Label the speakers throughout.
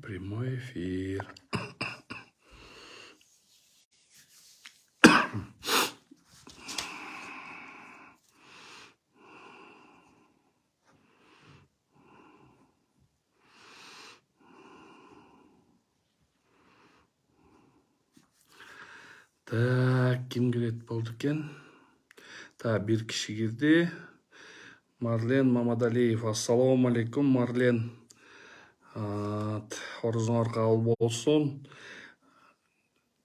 Speaker 1: Прямой эфир. Так, ким кирет болду экен? Так, бир киши кирди. Марлен Мамадалиев. Ассаламу алейкум, Марлен. Орузуңар кабыл болсун.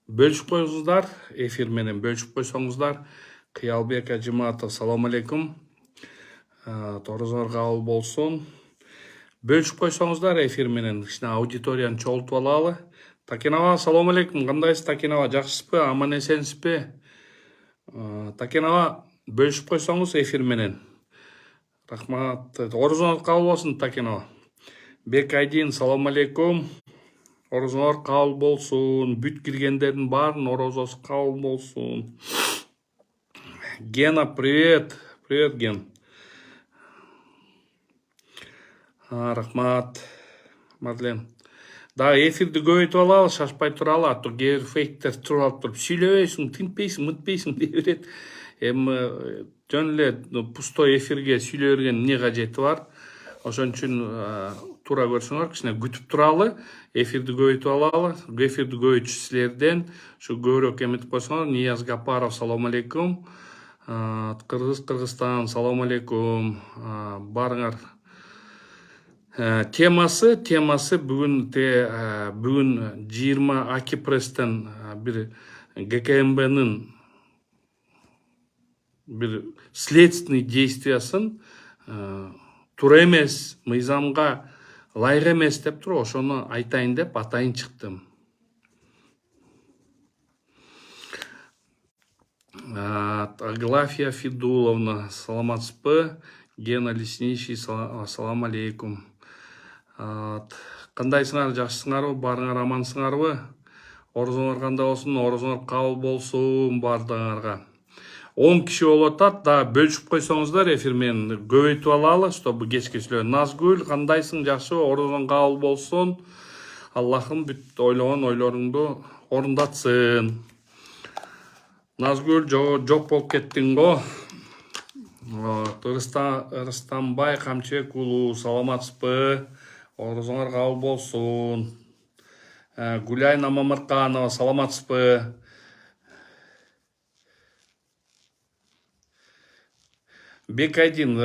Speaker 1: Бөлүшүп коюңуздар, эфир менен бөлүшүп койсоңуздар. Кыялбек Ажыматов, ассаламу алейкум. Орузуңар кабыл болсун. Бөлүшүп койсоңуздар, эфир менен кичине аудиторияны чогултуп алалы. Такенова, ассаламу алейкум. Кандайсыз, Такенова? Жакшысызбы? Аман эсенсизби? Такенова, бөлүшүп койсоңуз эфир менен. Рахмат. Орузуңар кабыл болсун, Такенова. Бекайдин, салам алейкум. Орузуңар кабыл болсун. Бүт киргендердин баарын орозосу кабыл болсун. Гена, привет. Привет, Ген. Рахмат. Марлен. Да, эфирди көбөйтүп алалы, шашпай туралы, а то кээ бир фейктер туруп туруп сүйлөбөйсүң, тинтпейсиң, мынтпейсиң дей берет. Эми жөн эле пустой эфирге сүйлөй берген эмне кажети бар? Ошон үчүн туура көрсөңөр, кичине күтүп туралы, эфирди көбөйтүп алалы. Эфирди көбөйтүш силерден. Ушу көбүрөөк эметип койсоңор. Нияз Гапаров, салам алейкум. Кыргызстан, салам алейкум. Барыңар. Темасы бүгүн 20 Аки Пресстен бир ГКМБнын бир следственный действиясын туура эмес, мыйзамга ылайык эмес деп туруп, ошону айтайын деп атайын чыктым. Аглафия Фидуловна, саламатсызбы? Гена Лесничий, ассаламу алейкум. Кандайсыңар, жакшысыңарбы? Барыңар амансыңарбы? Орузуңар кандай болсун? Орузуңар кабыл болсун бардыгыңарга. 10 киши болуп атат, да бөлүшүп койсоңуздар эфир менен көбөйтүп алалы, чтобы кечке сүйлөө. Назгүл, кандайсың, жакшыбы? Орузуң кабыл болсун. Аллахым бүт ойлогон ойлоруңду орундатсын. Назгүл, жок болуп кеттиң го. Рыстамбай Камчыбек уулу, саламатсызбы? Орузуңар кабыл болсун. Гуляйна Мамырканова, саламатсызбы? Бекайдин,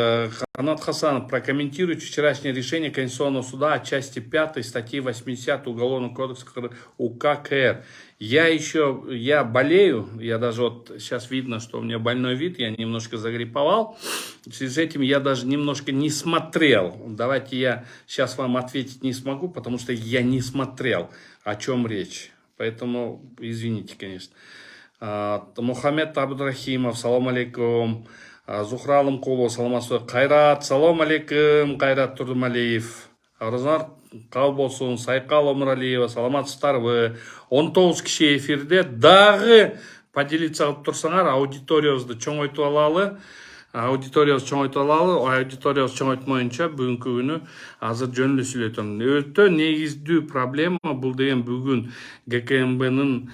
Speaker 1: Канат Хасанов, прокомментируйте вчерашнее решение Конституционного суда от части 5 статьи 80 Уголовного кодекса УК КР. Я болею, я даже вот сейчас видно, что у меня больной вид, я немножко загриповал. В связи с этим я даже немножко не смотрел. Давайте я сейчас вам ответить не смогу, потому что я не смотрел, о чем речь. Поэтому извините, конечно. Мухаммед Абдрахимов, салам алейкум. Зухра Алымкулова, саламатсызбы? Кайрат, салам алейкум. Кайрат Турдумалиев. Орузуңар кабыл болсун. Сайкал Омуралиева, саламатсыздарбы? 19 киши эфирде. Дагы поделиться кылып турсаңар, аудиториябызды чоңойтуп алалы. Аудиториябызды чоңойтмоюнча бүгүнкү күнү азыр жөн эле сүйлөтөм. Өтө негиздүү проблема бул деген бүгүн ГКМБнын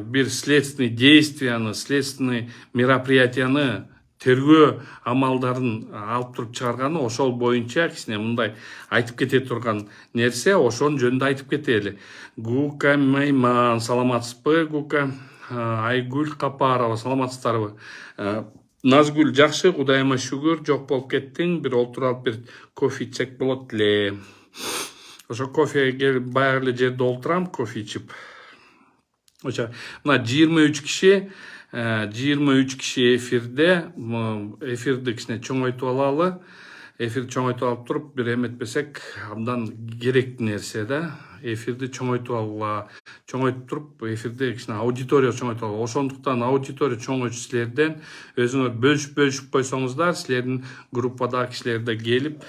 Speaker 1: бир следственный действияны, следственный мероприятияны, тергөө амалдарын алып туруп чыгарганы, ошол боюнча кичине мындай айтып кете турган нерсе, ошонун жөнүндө айтып кетели. Гука Майман, саламатсызбы? Гука. Айгүл Капарова, саламатсыздарбы? Назгүл, жакшы, Кудайыма шүгүр, жок болуп кеттиң. Бир олтуруп алып бир кофе ичсек болот эле. Ошо кофеге баягы эле жерде олтурам, кофе ичип. Ошо мына 23 киши эфирде, эфирди кичине чоңойтуп алалы. Эфирди чоңойтуп алып туруп, бир эметпесек, абдан керектүү нерсе да. Эфирди чоңойтуп алалы. Чоңойтуп туруп, эфирде кичине аудитория чоңойтуп алалы. Ошондуктан аудитория чоңойтуп силерден өзүңөр бөлүшүп койсоңуздар, силердин группадагы кишилер да келип,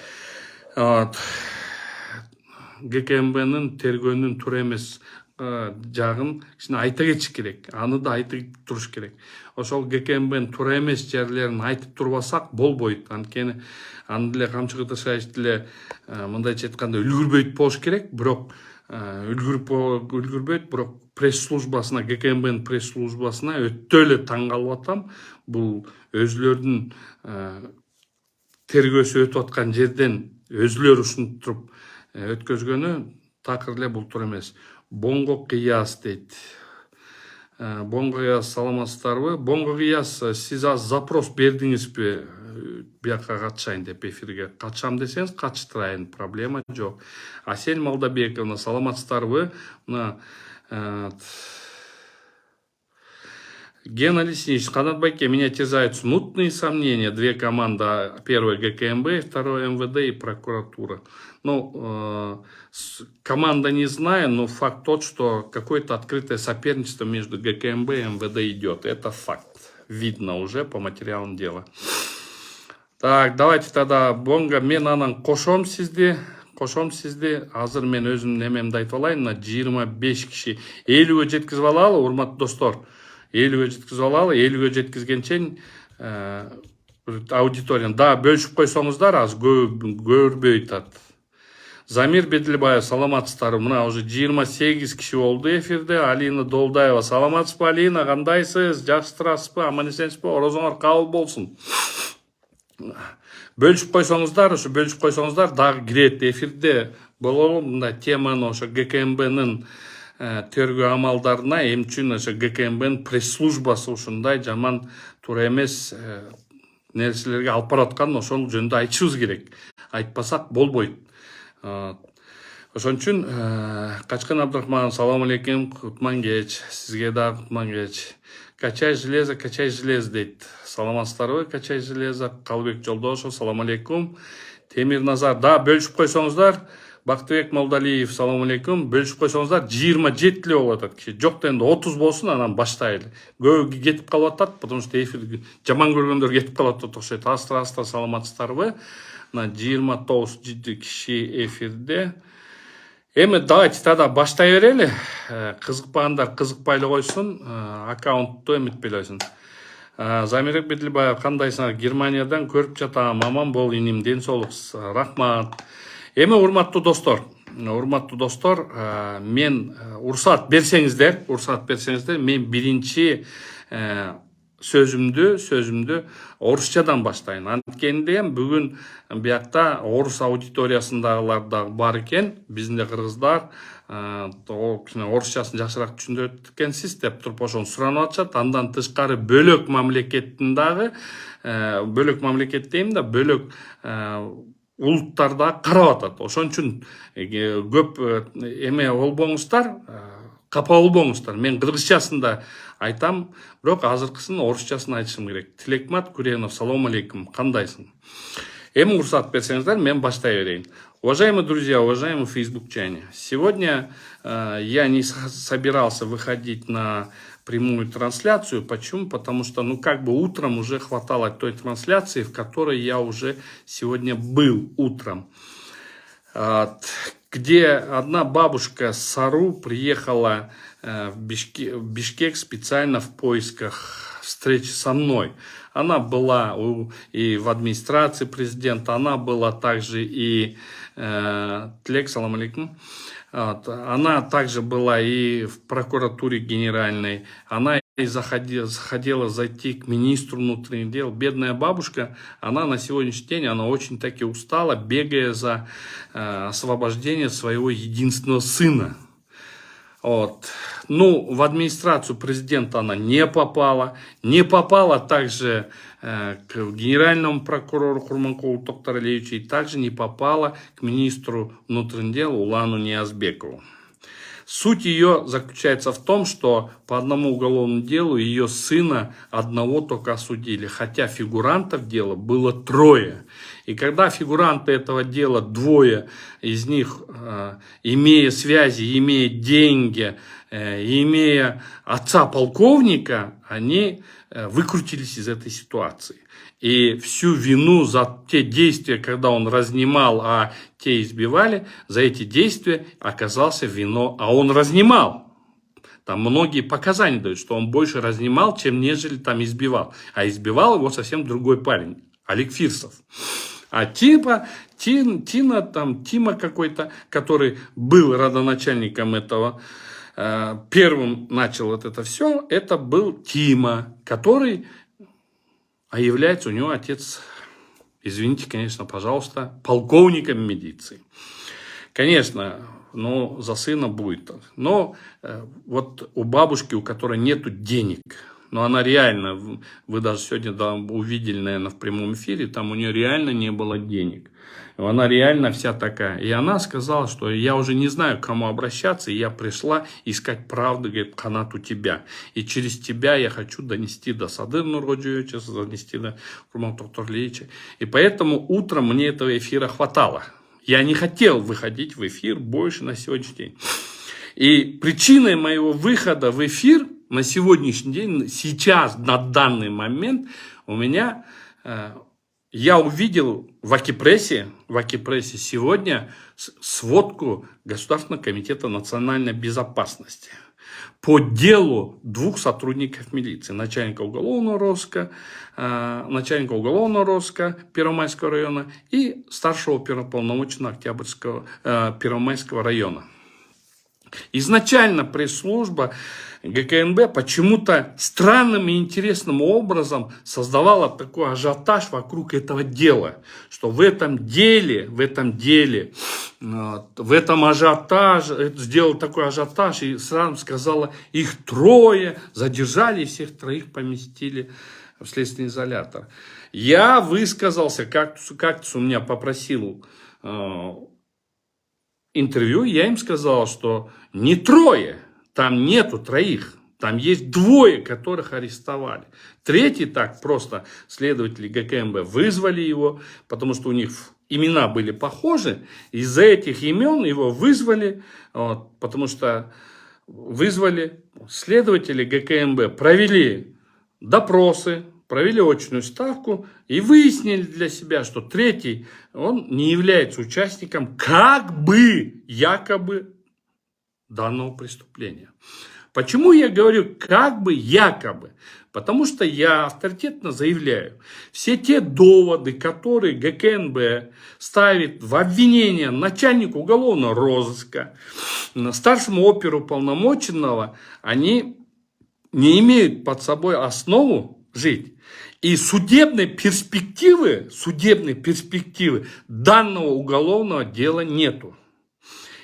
Speaker 1: ГКМБнын тергөөнүн туура эмес жагын кичине айта кетиш керек. Аны да айтып туруш керек. Ошол ГКМБнын туура эмес жерлерин айтып турбасак болбойт. Анткени аны деле Камчыбек Атышбаевич деле мындайча айтканда үлгүрбөйт болуш керек. Бирок үлгүрбөйт, бирок пресс-службасына, ГКМБнин пресс-службасына өтө эле таң калып атам. Бул өзүлөрүнүн тергөөсү өтүп аткан жерден өзүлөрү ушинтип өткөзгөнү такыр эле бултур эмес. Бонго Кыяз дейт. Бонго Кыяз, саламатсыздарбы? Бонго Кыяз, сиз аз запрос бердиңизби бияка катышайын деп эфирге? Катышам десеңиз катыштырайын, проблема жок. Асель Малдабековна, саламатсыздарбы? Мына Гена Леснич, Канат Байке, меня терзают смутные сомнения. Две команды, первая ГКМБ, вторая МВД и прокуратура. Ну, команда не знаю, но факт тот, что какое-то открытое соперничество между ГКМБ и МВД идет. Это факт. Видно уже по материалам дела. Так, давайте тогда, Бонга, мен анан кошом сизди. Азыр мен өзүм немемди айтып алайын. 25 киши 50-ге жеткизип алалы, урматтуу достор. 50-ге жеткизип алалы, 50-ге жеткизгенчен аудиторияны да бөлүшүп койсоңуздар, аз көрбөй тат. Замир Бедлибаев, саламатсыздар. Мына уже 28 киши болду эфирде. Алина Долдаева, саламатсызбы Алина, кандайсыз? Жакшы турасызбы? Аман эсенсизби? Орозоңор кабыл болсун. Бөлүшүп койсоңуздар, дагы кирет эфирде бололу. Мында теманы ошо ГКМБнин тергөө амалдарына, эми үчүн ошо ГКМБнин пресс-службасы ушундай жаман туура эмес нерселерге алып бараткан, ошол жөнүндө айтышыбыз керек. Айтпасак болбойт. Ошон үчүн Качкан Абдрахман, салам алейкум, кутман кеч. Сизге да кутман кеч. Качай железо дейт. Саламатсыздарбы, Качай железо. Калбек Жолдошев, салам алейкум. Темир Назар, да, бөлүшүп койсоңуздар. Бактыбек Молдалиев, салам алейкум. Бөлүшүп койсоңуздар, 27 эле болуп атат киши. Жок дегенде 30 болсун, анан баштайлы. Көбү кетип калып атат, потому что эфир жаман көргөндөр кетип калып атат окшойт. Астра саламатсыздарбы? 29 киши эфирде. Эми давайте тогда баштай берели. Кызыкпагандар кызыкпай эле койсун, аккаунтту эметпей эле койсун. Замирбек Бедлибаев, кандайсыңар? Германиядан көрүп жатам. Аман бол иним, ден соолук. Рахмат. Эми урматтуу достор, мен уруксат берсеңиздер, мен биринчи сөзүмдү орусчадан баштайын. Анткенде бүгүн биякта орус аудиториясындагылар да бар экен, биздин де кыргыздар орусчасын жакшыраак түшүндүрөт экенсиз деп туруп ошону суранып атышат. Андан тышкары бөлөк мамлекеттин дагы, бөлөк мамлекет дейм да, бөлөк улуттар да карап атат. Ошон үчүн көп эме болбоңуздар, капа болбоңуздар. Мен кыргызчасын да айтам, бирок азыркысын орусчасын айтышым керек. Тилекмат Куренов, салам алейкум, кандайсың? Эми уруксат берсеңиздер, мен баштай берейин. Уважаемые друзья, уважаемые фейсбукчане, сегодня я не собирался выходить на прямую трансляцию. Почему? Потому что, утром уже хватало той трансляции, в которой я уже сегодня был утром. Где одна бабушка с Сару приехала в Бишкек специально в поисках встречи со мной. Она была и в администрации президента, она была также и Тлек, салам алейкум. Она также была и в прокуратуре генеральной. Она и захотела зайти к министру внутренних дел. Бедная бабушка, она на сегодняшний день, она очень таки устала, бегая за освобождение своего единственного сына. В администрацию президента она не попала также к генеральному прокурору Курманкулу Токтаралевичу, и также не попала к министру внутренних дел Улану Ниязбекову. Суть ее заключается в том, что по одному уголовному делу ее сына одного только осудили, хотя фигурантов дела было 3. И когда фигуранты этого дела 2, из них, имея связи, имея деньги, имея отца полковника, они выкрутились из этой ситуации. И всю вину за те действия, когда он разнимал, а те избивали, за эти действия оказался вино, а он разнимал. Там многие показания дают, что он больше разнимал, чем нежели там избивал. А избивал его совсем другой парень, Олег Фирсов. А Тима какой-то, который был родоначальником этого, первым начал вот это все, это был Тима, который, а является у него отец, извините, конечно, пожалуйста, полковником милиции. Конечно, но за сына будет. Но вот у бабушки, у которой нету денег, но она реально, вы даже сегодня увидели, наверное, в прямом эфире, там у нее реально не было денег. Она реально вся такая. И она сказала, что я уже не знаю, к кому обращаться, и я пришла искать правду, говорит, Канат, у тебя. И через тебя я хочу донести до Садыр Нургоджиевича, донести до Курман Токтурлиевича. И поэтому утром мне этого эфира хватало. Я не хотел выходить в эфир больше на сегодняшний день. И причиной моего выхода в эфир на сегодняшний день, сейчас, на данный момент, у меня, я увидел в Акипрессе сегодня сводку Государственного комитета национальной безопасности по делу 2 сотрудников милиции, начальника уголовного розыска Первомайского района и старшего оперуполномоченного Октябрьского Первомайского района. Изначально пресс-служба ГКНБ почему-то странным и интересным образом создавала такой ажиотаж вокруг этого дела, что в этом ажиотаже, сделал такой ажиотаж и сразу сказала, их 3, задержали, и всех 3 поместили в следственный изолятор. Я высказался, Кактус у меня попросил интервью, я им сказал, что не 3, там нету 3, там есть 2, которых арестовали. 3 так просто следователи ГКМБ вызвали его, потому что у них имена были похожи. Из-за этих имен его вызвали, потому что вызвали следователи ГКМБ, провели допросы, провели очную ставку и выяснили для себя, что 3, он не является участником якобы данного преступления. Почему я говорю якобы? Потому что я авторитетно заявляю, все те доводы, которые ГКНБ ставит в обвинение начальнику уголовного розыска, старшему оперуполномоченного, они не имеют под собой основу жить. И судебной перспективы данного уголовного дела нету.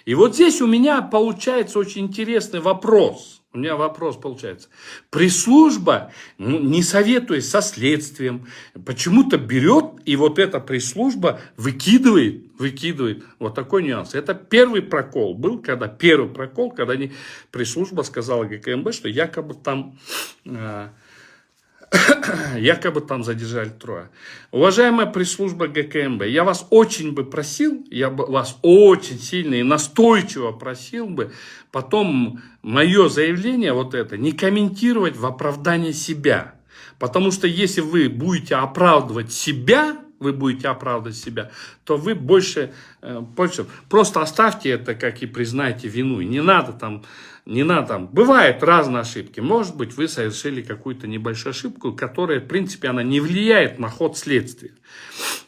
Speaker 1: И вот здесь у меня получается очень интересный вопрос. У меня вопрос получается. Пресс-служба, не советуясь со следствием, почему-то берет и вот эта пресс-служба выкидывает вот такой нюанс. Это первый прокол был, когда пресс-служба сказала ГКМБ, что якобы там задержали 3. Уважаемая пресс-служба ГКМБ, я вас очень бы просил, я бы вас очень сильно и настойчиво просил бы потом мое заявление вот это не комментировать в оправдании себя. Потому что если вы будете оправдывать себя, то вы больше просто оставьте это, как и признайте вину. Не надо там. Бывают разные ошибки. Может быть, вы совершили какую-то небольшую ошибку, которая, в принципе, она не влияет на ход следствия,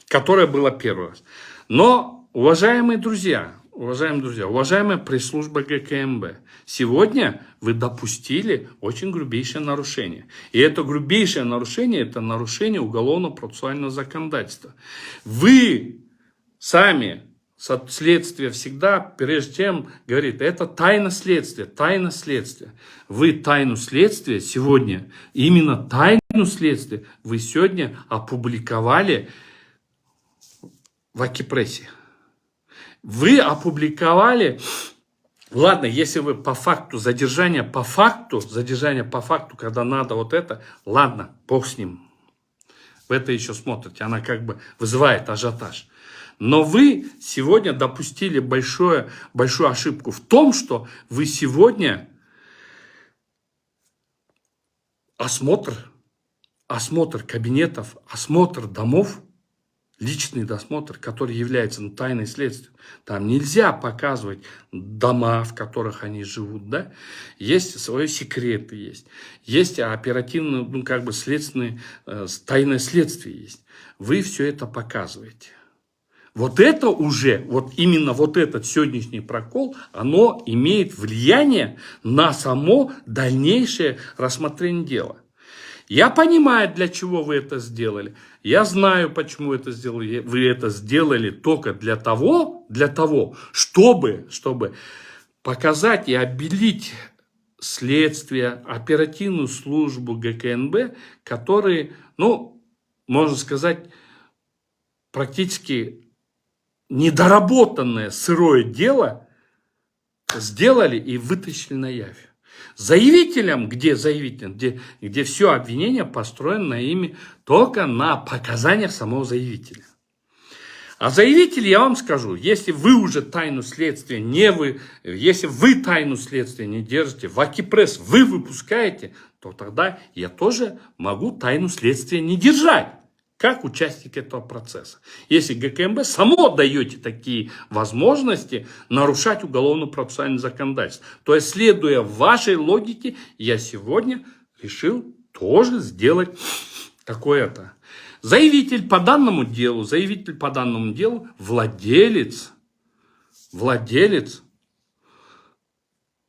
Speaker 1: которая была первый раз. Но, уважаемые друзья, уважаемая пресс-служба ГКМБ, сегодня вы допустили очень грубейшее нарушение. И это грубейшее нарушение, это нарушение уголовно-процессуального законодательства. Вы сами... Следствие всегда, прежде чем, говорит, это тайна следствия. Вы тайну следствия сегодня, именно тайну следствия, вы сегодня опубликовали в Акипрессе. Вы опубликовали, ладно, если вы по факту, задержание по факту, когда надо вот это, ладно, бог с ним. Вы это еще смотрите, она как бы вызывает ажиотаж. Но вы сегодня допустили большую ошибку в том, что вы сегодня осмотр кабинетов, осмотр домов, личный досмотр, который является тайной следствия. Там нельзя показывать дома, в которых они живут, да? Есть свои секреты, есть оперативно, следственное, тайное следствие есть. Вы все это показываете. Вот это уже, вот именно вот этот сегодняшний прокол, оно имеет влияние на само дальнейшее рассмотрение дела. Я понимаю, для чего вы это сделали. Я знаю, почему вы это сделали. Вы это сделали только для того, чтобы показать и обелить следствие, оперативную службу ГКНБ, которые, ну, можно сказать, практически недоработанное сырое дело сделали и вытащили на явь. Заявителям, где все обвинение построено на ими только на показаниях самого заявителя. А заявитель, я вам скажу, если вы уже тайну следствия если вы тайну следствия не держите, в Акипресс вы выпускаете, то тогда я тоже могу тайну следствия не держать, как участник этого процесса. Если ГКНБ само даете такие возможности нарушать уголовно-процессуальное законодательство. То есть, следуя вашей логике, я сегодня решил тоже сделать такое-то. Заявитель по данному делу, владелец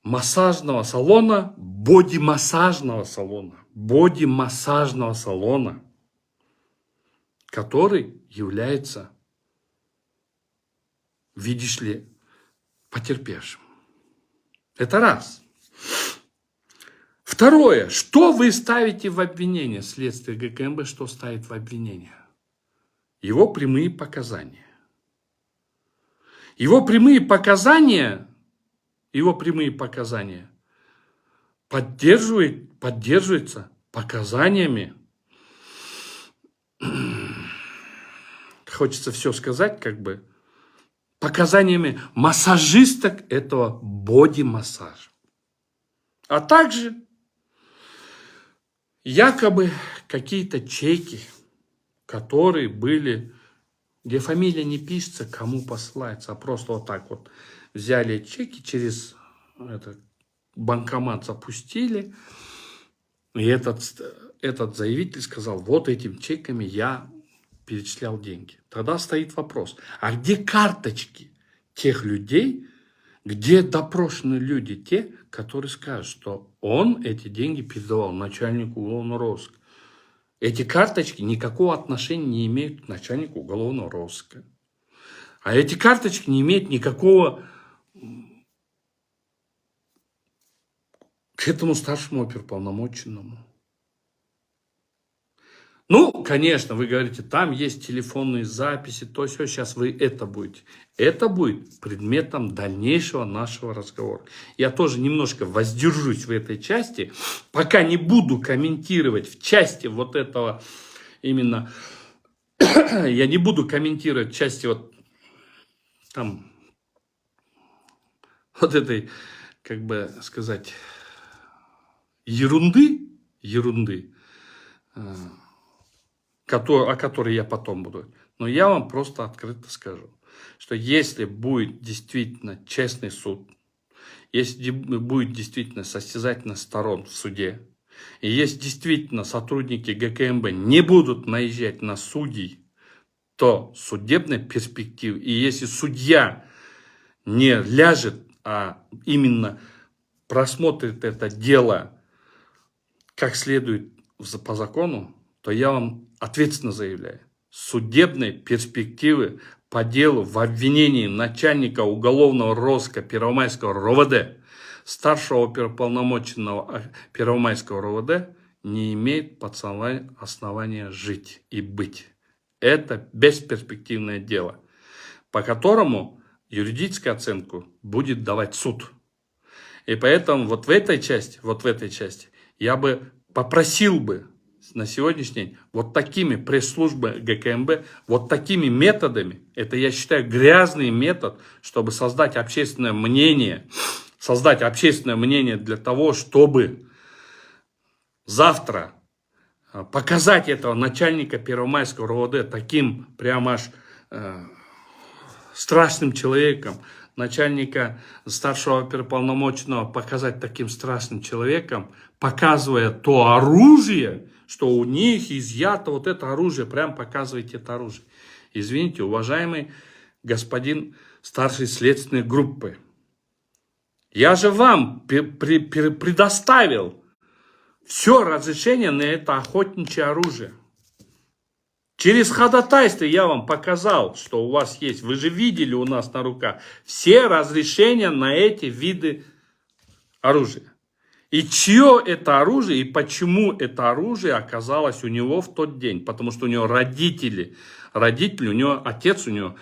Speaker 1: массажного салона, бодимассажного салона, который является, видишь ли, потерпевшим. Это раз. Второе. Что вы ставите в обвинение? Следствие ГКНБ что ставит в обвинение? Его прямые показания. Его прямые показания поддерживаются показаниями. Хочется все сказать, показаниями массажисток этого боди-массажа. А также якобы какие-то чеки, которые были, где фамилия не пишется, кому посылается, а просто вот так вот взяли чеки, через банкомат запустили, и этот заявитель сказал, вот этим чеками я перечислял деньги. Тогда стоит вопрос, а где карточки тех людей, где допрошены люди, те, которые скажут, что он эти деньги передавал начальнику уголовного розыска. Эти карточки никакого отношения не имеют к начальнику уголовного розыска. А эти карточки не имеют никакого к этому старшему оперуполномоченному. Ну, конечно, вы говорите, там есть телефонные записи, то все, сейчас вы это будете. Это будет предметом дальнейшего нашего разговора. Я тоже немножко воздержусь в этой части, пока не буду комментировать в части вот этого именно, я не буду комментировать в части вот там, вот этой, как бы сказать, ерунды, о которой я потом буду. Но я вам просто открыто скажу, что если будет действительно честный суд, если будет действительно состязательность сторон в суде, и если действительно сотрудники ГКНБ не будут наезжать на судей, то судебная перспектива, и если судья не ляжет, а именно просмотрит это дело как следует по закону, то я вам ответственно заявляю, судебной перспективы по делу в обвинении начальника уголовного розыска Первомайского РОВД, старшего оперуполномоченного Первомайского РОВД, не имеет основания жить и быть. Это бесперспективное дело, по которому юридическую оценку будет давать суд. И поэтому вот в этой части я бы попросил бы на сегодняшний день вот такими пресс-службы ГКНБ, вот такими методами, это я считаю грязный метод, чтобы создать общественное мнение для того, чтобы завтра показать этого начальника Первомайского РОВД таким прям аж страшным человеком, начальника старшего оперуполномоченного показать таким страшным человеком, показывая то оружие, что у них изъято вот это оружие, прям показывайте это оружие. Извините, уважаемый господин старший следственной группы. Я же вам предоставил все разрешение на это охотничье оружие. Через ходатайство я вам показал, что у вас есть. Вы же видели у нас на руках все разрешения на эти виды оружия. И чье это оружие, и почему это оружие оказалось у него в тот день. Потому что у него родители, у него отец, у него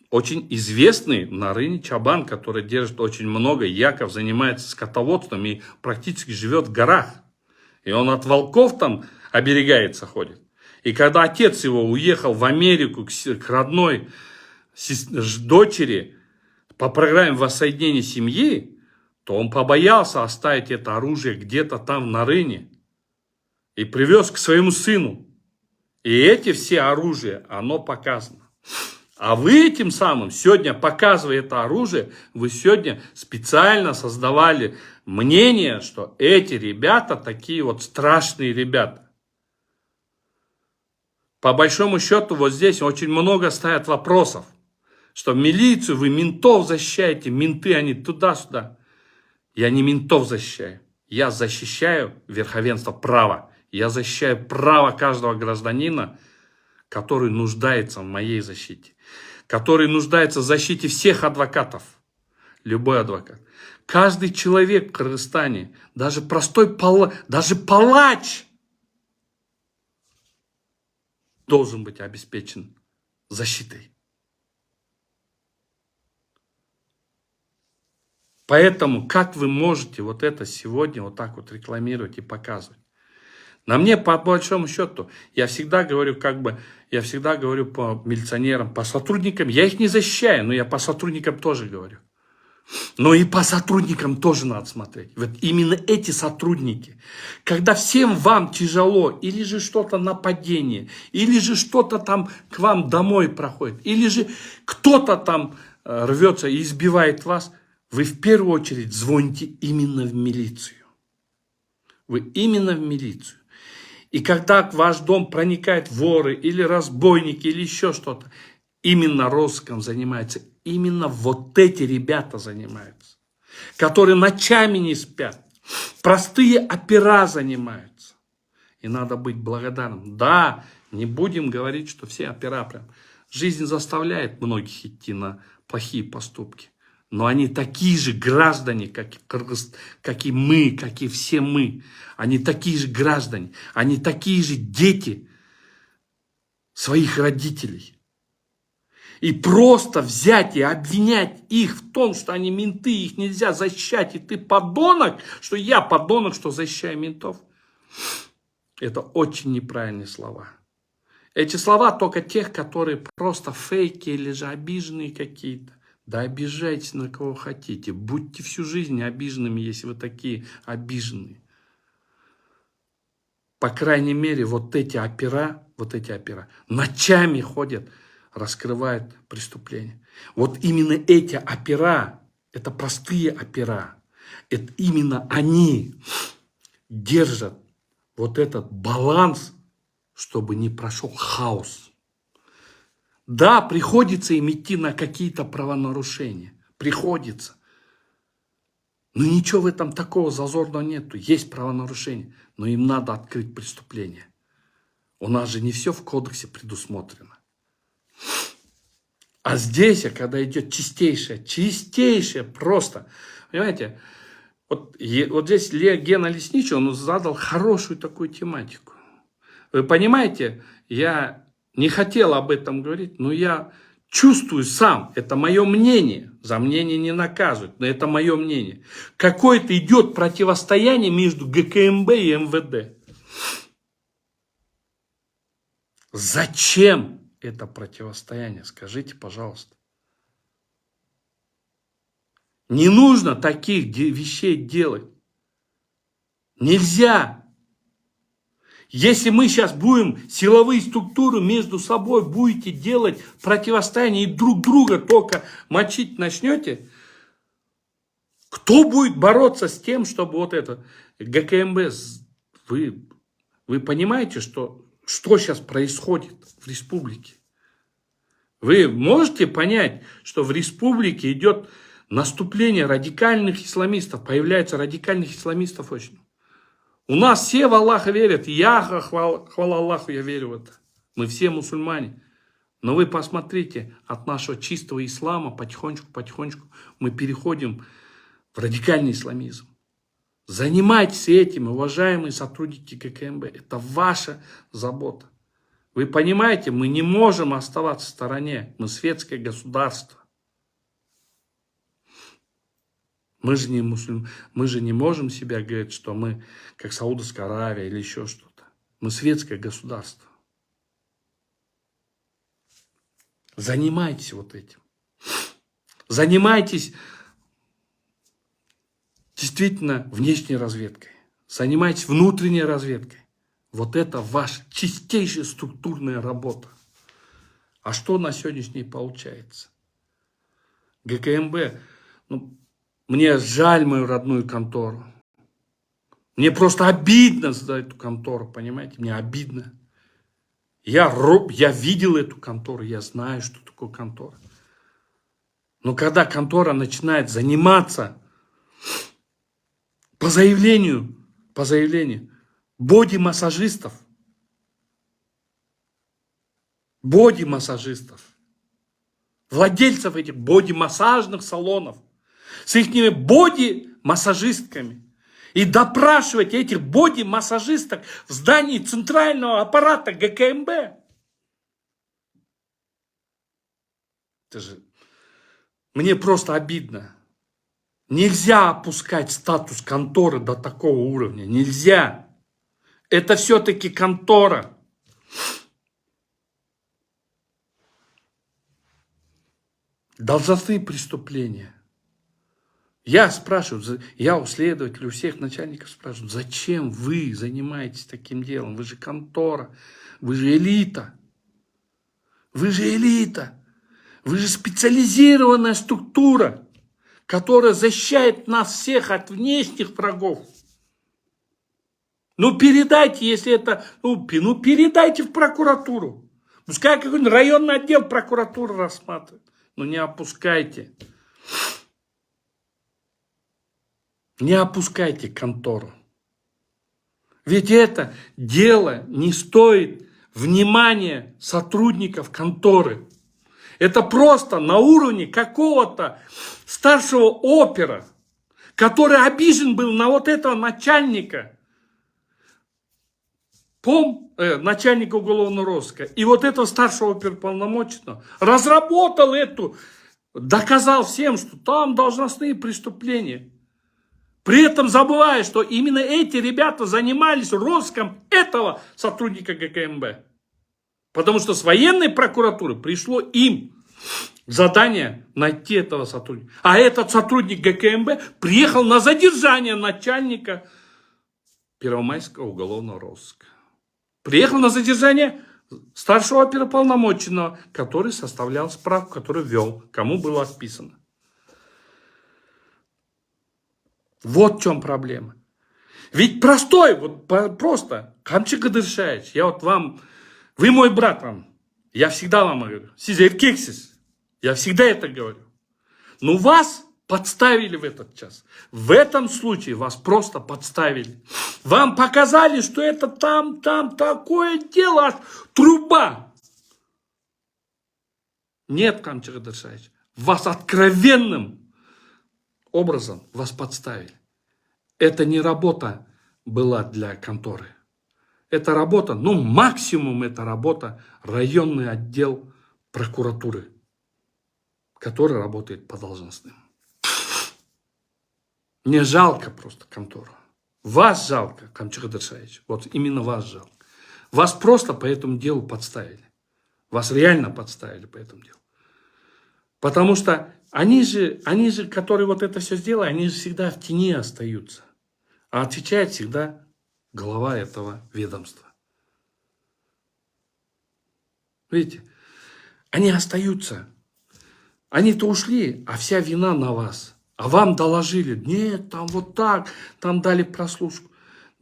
Speaker 1: очень известный на районе Чабан, который держит очень много. Яков занимается скотоводством и практически живет в горах. И он от волков там оберегается, ходит. И когда отец его уехал в Америку к родной дочери по программе воссоединения семьи, то он побоялся оставить это оружие где-то там на районе и привез к своему сыну. И эти все оружия, оно показано. А вы этим самым, сегодня показывая это оружие, вы сегодня специально создавали мнение, что эти ребята такие вот страшные ребята. По большому счету, вот здесь очень много ставят вопросов, что милицию вы ментов защищаете, менты они туда-сюда. Я не ментов защищаю, я защищаю верховенство права. Я защищаю право каждого гражданина, который нуждается в моей защите. Который нуждается в защите всех адвокатов. Любой адвокат. Каждый человек в Кыргызстане, даже простой даже палач должен быть обеспечен защитой. Поэтому, как вы можете вот это сегодня вот так вот рекламировать и показывать? На мне, по большому счету, я всегда говорю, я всегда говорю по милиционерам, по сотрудникам, я их не защищаю, но я по сотрудникам тоже говорю. Но и по сотрудникам тоже надо смотреть. Вот именно эти сотрудники, когда всем вам тяжело, или же что-то нападение, или же что-то там к вам домой проходит, или же кто-то там рвется и избивает вас, вы в первую очередь звоните именно в милицию. Вы именно в милицию. И когда в ваш дом проникают воры, или разбойники, или еще что-то, именно розыском занимаются. Именно вот эти ребята занимаются. Которые ночами не спят. Простые опера занимаются. И надо быть благодарным. Да, не будем говорить, что все опера прям. Жизнь заставляет многих идти на плохие поступки. Но они такие же граждане, как и мы, как и все мы. Они такие же граждане. Они такие же дети своих родителей. И просто взять и обвинять их в том, что они менты, их нельзя защищать, и ты подонок, что я подонок, что защищаю ментов. Это очень неправильные слова. Эти слова только тех, которые просто фейки или же обиженные какие-то. Да обижайтесь на кого хотите. Будьте всю жизнь обиженными, если вы такие обиженные. По крайней мере, вот эти опера ночами ходят, раскрывают преступления. Вот именно эти опера, это простые опера, это именно они держат вот этот баланс, чтобы не прошел хаос. Да, приходится им идти на какие-то правонарушения. Приходится. Но ничего в этом такого зазорного нету. Есть правонарушения, но им надо открыть преступление. У нас же не все в кодексе предусмотрено. А здесь, когда идет чистейшее просто. Понимаете, вот здесь Гена Лесничий, он задал хорошую такую тематику. Вы понимаете, я не хотел об этом говорить, но я чувствую сам, это мое мнение, за мнение не наказывают, но это мое мнение. Какое-то идет противостояние между ГКМБ и МВД. Зачем это противостояние? Скажите, пожалуйста. Не нужно таких вещей делать. Нельзя. Если мы сейчас будем силовые структуры между собой будете делать противостояние и друг друга только мочить начнете, кто будет бороться с тем, чтобы вот это ГКМБ, вы понимаете, что сейчас происходит в республике? Вы можете понять, что в республике идет наступление радикальных исламистов, появляется радикальных исламистов очень. У нас все в Аллаха верят, хвала Аллаху, я верю в это. Мы все мусульмане. Но вы посмотрите, от нашего чистого ислама потихонечку мы переходим в радикальный исламизм. Занимайтесь этим, уважаемые сотрудники ГКМБ. Это ваша забота. Вы понимаете, мы не можем оставаться в стороне. Мы светское государство. Мы же не можем себя говорить, что мы как Саудовская Аравия или еще что-то. Мы светское государство. Занимайтесь вот этим. Занимайтесь действительно внешней разведкой. Занимайтесь внутренней разведкой. Вот это ваша чистейшая структурная работа. А что на сегодняшний день получается? ГКМБ, мне жаль мою родную контору. Мне просто обидно за эту контору, понимаете? Мне обидно. Я видел эту контору, я знаю, что такое контора. Но когда контора начинает заниматься по заявлению боди-массажистов, владельцев этих боди-массажных салонов, с их боди-массажистками, и допрашивать этих боди-массажисток в здании центрального аппарата ГКМБ. Это же... Мне просто обидно. Нельзя опускать статус конторы до такого уровня. Нельзя. Это все-таки контора. Должностные преступления. Я спрашиваю, я у следователей, у всех начальников спрашиваю, зачем вы занимаетесь таким делом? Вы же контора, вы же элита. Вы же элита. Вы же специализированная структура, которая защищает нас всех от внешних врагов. Передайте, если это, передайте в прокуратуру. Пускай какой-нибудь районный отдел прокуратуры рассматривает. Не опускайте. Не опускайте контору. Ведь это дело не стоит внимания сотрудников конторы. Это просто на уровне какого-то старшего опера, который обижен был на вот этого начальника, начальника уголовного розыска, и вот этого старшего оперуполномоченного разработал доказал всем, что там должностные преступления. При этом забывая, что именно эти ребята занимались розыском этого сотрудника ГКМБ. Потому что с военной прокуратуры пришло им задание найти этого сотрудника. А этот сотрудник ГКМБ приехал на задержание начальника Первомайского уголовного розыска. Приехал на задержание старшего оперуполномоченного, который составлял справку, который вел, кому было отписано. Вот в чем проблема. Ведь просто, Камчик Кадыршаевич, вы мой брат вам, я всегда вам говорю, сизеркексис, я всегда это говорю. Но вас подставили в этот час. В этом случае вас просто подставили. Вам показали, что это там такое дело, аж труба. Нет, Камчик Кадыршаевич, вас откровенным образом вас подставили. Это не работа была для конторы. Это работа, максимум это работа районный отдел прокуратуры, который работает по должностным. Мне жалко просто контору. Вас жалко, Камчик Кадыршаевич. Вот именно вас жалко. Вас просто по этому делу подставили. Вас реально подставили по этому делу. Потому что они же, которые вот это все сделали, они же всегда в тени остаются. А отвечает всегда глава этого ведомства. Видите, они остаются. Они-то ушли, а вся вина на вас. А вам доложили, нет, там вот так, там дали прослушку.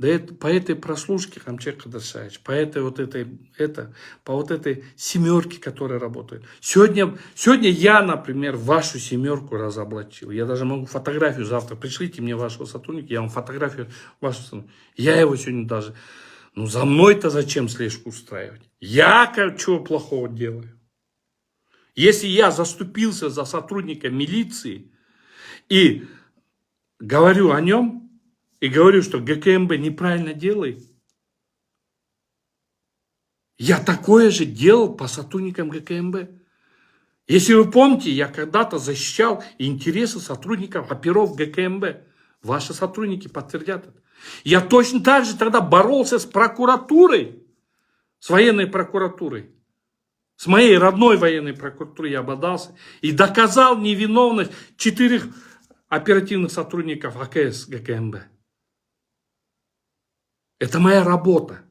Speaker 1: Да это, по этой прослушке, Камчек Кадашевич, по этой по вот этой семерке, которая работает. Сегодня я, например, вашу семерку разоблачил. Я даже могу фотографию завтра. Пришлите мне вашего сотрудника, я вам фотографию вашего сотрудника. Я его сегодня даже... Ну, за мной-то зачем слежку устраивать? Я чего плохого делаю? Если я заступился за сотрудника милиции и говорю о нем, и говорю, что ГКМБ неправильно делает, я такое же делал по сотрудникам ГКМБ. Если вы помните, я когда-то защищал интересы сотрудников оперов ГКМБ. Ваши сотрудники подтвердят это. Я точно так же тогда боролся с прокуратурой, с военной прокуратурой. С моей родной военной прокуратурой я обладался и доказал невиновность 4 оперативных сотрудников АКС ГКМБ. Это моя работа.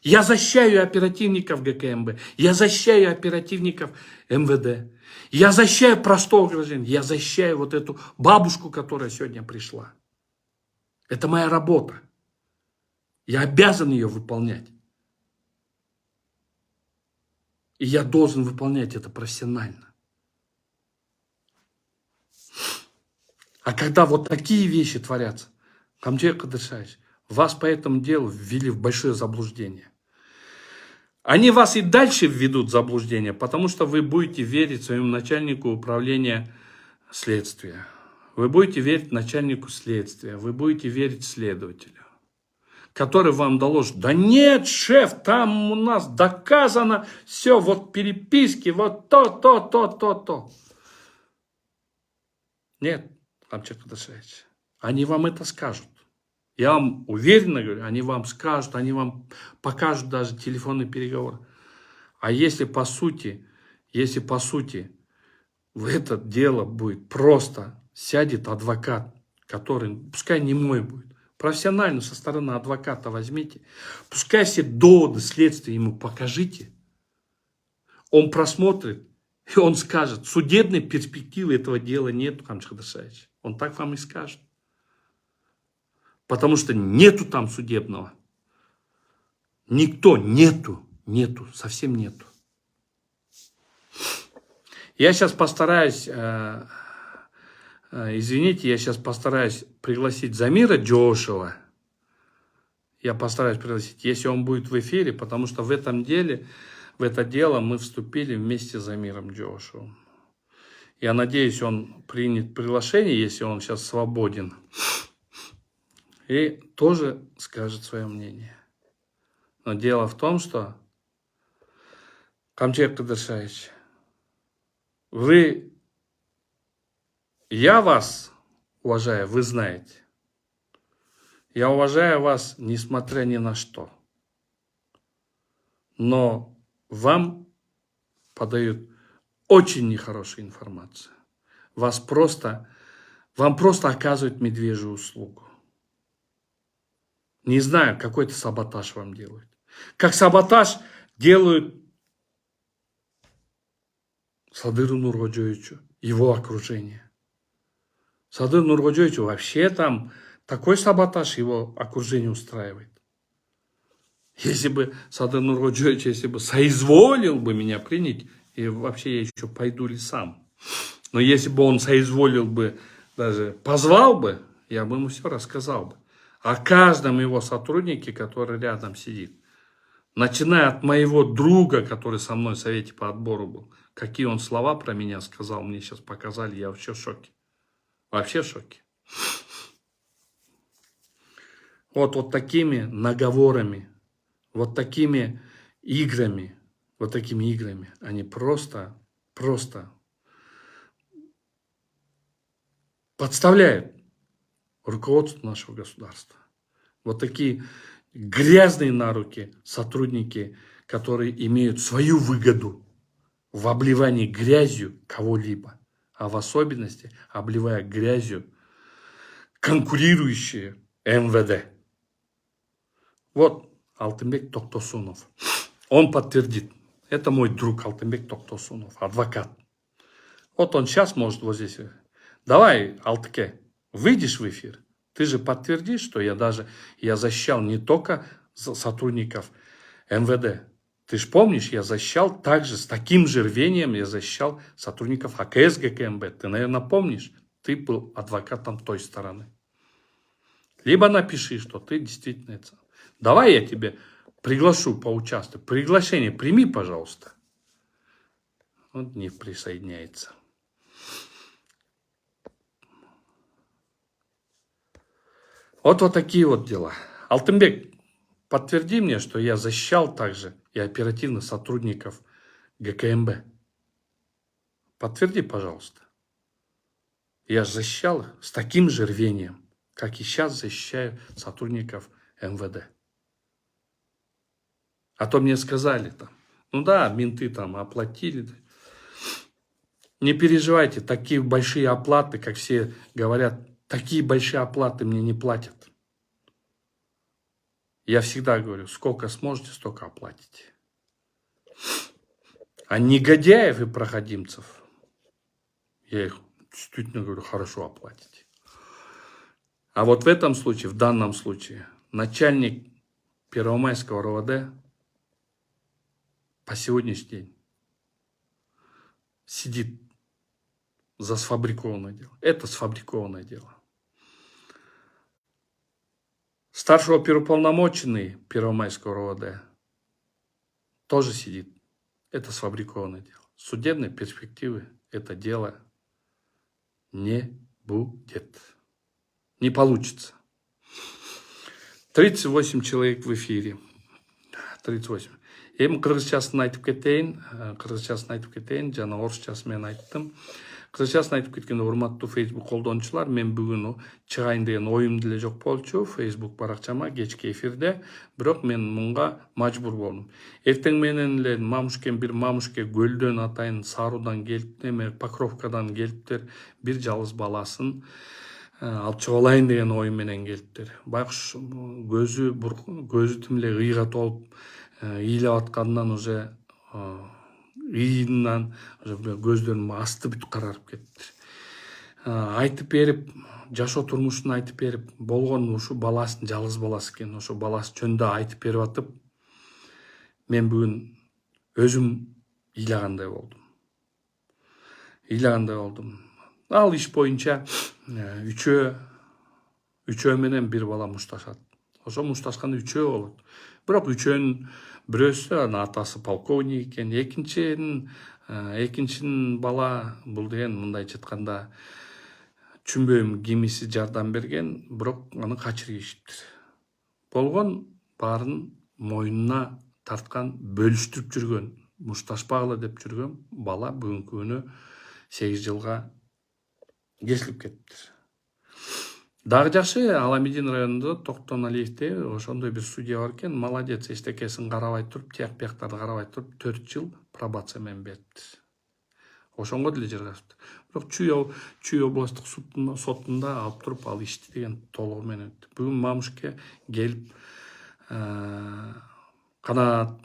Speaker 1: Я защищаю оперативников ГКМБ, я защищаю оперативников МВД, я защищаю простого гражданина, я защищаю вот эту бабушку, которая сегодня пришла. Это моя работа. Я обязан ее выполнять. И я должен выполнять это профессионально. А когда вот такие вещи творятся, Камчек Кадышевич, вас по этому делу ввели в большое заблуждение. Они вас и дальше введут в заблуждение, потому что вы будете верить своему начальнику управления следствия. Вы будете верить начальнику следствия, вы будете верить следователю, который вам доложит: да нет, шеф, там у нас доказано все, вот переписки, вот то. Нет, Камчек Кадышевич, они вам это скажут. Я вам уверенно говорю, они вам скажут, они вам покажут даже телефонный переговор. А если по сути в это дело будет просто сядет адвокат, который, пускай не мой будет, профессионально со стороны адвоката возьмите, пускай все доводы следствия ему покажите, он просмотрит, и он скажет: судебной перспективы этого дела нет, Камчек Кадышевич. Он так вам и скажет. Потому что нету там судебного. Никто нету, совсем нету. Я сейчас постараюсь, извините, я сейчас постараюсь пригласить Замира Джошева. Я постараюсь пригласить, если он будет в эфире, потому что в это дело мы вступили вместе с Замиром Джошевым. Я надеюсь, он примет приглашение, если он сейчас свободен. И тоже скажет свое мнение. Но дело в том, что, Камчек Кадышевич, я вас уважаю, вы знаете. Я уважаю вас, несмотря ни на что. Но вам подают очень нехорошую информацию. Вам просто оказывают медвежью услугу. Не знаю, какой-то саботаж вам делают. Как саботаж делают Садыру Нургоджоевичу, его окружение. Садыр Нургоджоевичу вообще там такой саботаж его окружение устраивает. Если бы Садыр Нургоджоевич, соизволил бы меня принять, и вообще я еще пойду ли сам. Но если бы он соизволил бы, даже позвал бы, я бы ему все рассказал бы. О каждом его сотруднике, который рядом сидит. Начиная от моего друга, который со мной в совете по отбору был. Какие он слова про меня сказал, мне сейчас показали, я вообще в шоке. Вообще в шоке. Вот такими наговорами, вот такими играми, они просто подставляют руководство нашего государства. Вот такие грязные на руки сотрудники, которые имеют свою выгоду в обливании грязью кого-либо, а в особенности обливая грязью конкурирующие МВД. Вот Алтынбек Токтосунов. Он подтвердит. Это мой друг Алтынбек Токтосунов, адвокат. Вот он сейчас может вот здесь. Давай, Алтыке, выйдешь в эфир? Ты же подтвердишь, что я защищал не только сотрудников МВД. Ты же помнишь, я защищал также, с таким же рвением я защищал сотрудников АКС ГКМБ. Ты, наверное, помнишь, ты был адвокатом той стороны. Либо напиши, что ты действительно это. Давай я тебе приглашу поучаствовать. Приглашение прими, пожалуйста. Вот не присоединяется. Вот такие вот дела. Алтынбек, подтверди мне, что я защищал также и оперативных сотрудников ГКМБ. Подтверди, пожалуйста. Я защищал их с таким же рвением, как и сейчас защищаю сотрудников МВД. А то мне сказали там, ну да, менты там оплатили. Не переживайте, такие большие оплаты, как все говорят, такие большие оплаты мне не платят. Я всегда говорю, сколько сможете, столько оплатите. А негодяев и проходимцев, я их действительно говорю, хорошо оплатите. А вот в этом случае, в данном случае, начальник Первомайского РОВД по сегодняшний день сидит за сфабрикованное дело. Это сфабрикованное дело. Старший оперуполномоченный Первомайского РОВД тоже сидит. Это сфабрикованное дело. Судебной перспективы это дело не будет. Не получится. 38 человек в эфире. 38. Эми кыргызчасын айтып кетейин, жана орусчасын мен айттым. Кыргызчасын айтып кеткенде урматтуу Facebook колдонуучулар, мен бүгүн чыгайын деген оюм деле жок болчу Facebook баракчама кечки эфирде, бирок мен мунга мажбур болдум. Эртең менен эле бир мамушке көлдөн атайын Саруудан келип, Покровкадан келиптер, бир жалгыз баласын алып чыга алайын деген ой менен келиптер. Байкуш көзү тим эле ыйга толуп ыйлап аткандан уже ыйынан көздөрүнүн асты бүт карарып кетти. Айтып берип, жашоо турмушун айтып берип, болгон ушу баласын жалгыз баласы экен, ошо баласы жөнүндө айтып берип атып, мен бүгүн өзүм ыйлагандай болдум. Ал иш боюнча үчөө менен бир бала мушташат. Ошо мушташканда үчөө болот. Бирок үчөөнүн бирөөсү атасы полковник экен, экинчинин бала бул деген мындайча айтканда түшүнбөйм кимиси жардам берген, бирок аны качырып ийишиптир. Болгон баарын мойнуна тарткан, бөлүштүрүп жүргөн, мушташпагыла деп жүргөн бала бүгүнкү күнү 8 жылга кесилип кетиптир. Дагы жакшы, Аламедин районунда Токтон Алиевде ошондой бир судья бар экен, молодец, эчтекесин карабай туруп, тияк бияктарды карабай туруп 4 жыл пробация менен бериптир. Ошонго деле жаргашыптыр. Бирок Чүй областтык сотунда алып туруп ал ишти деген толугу менен өттү. Бүгүн мамушке келип канаат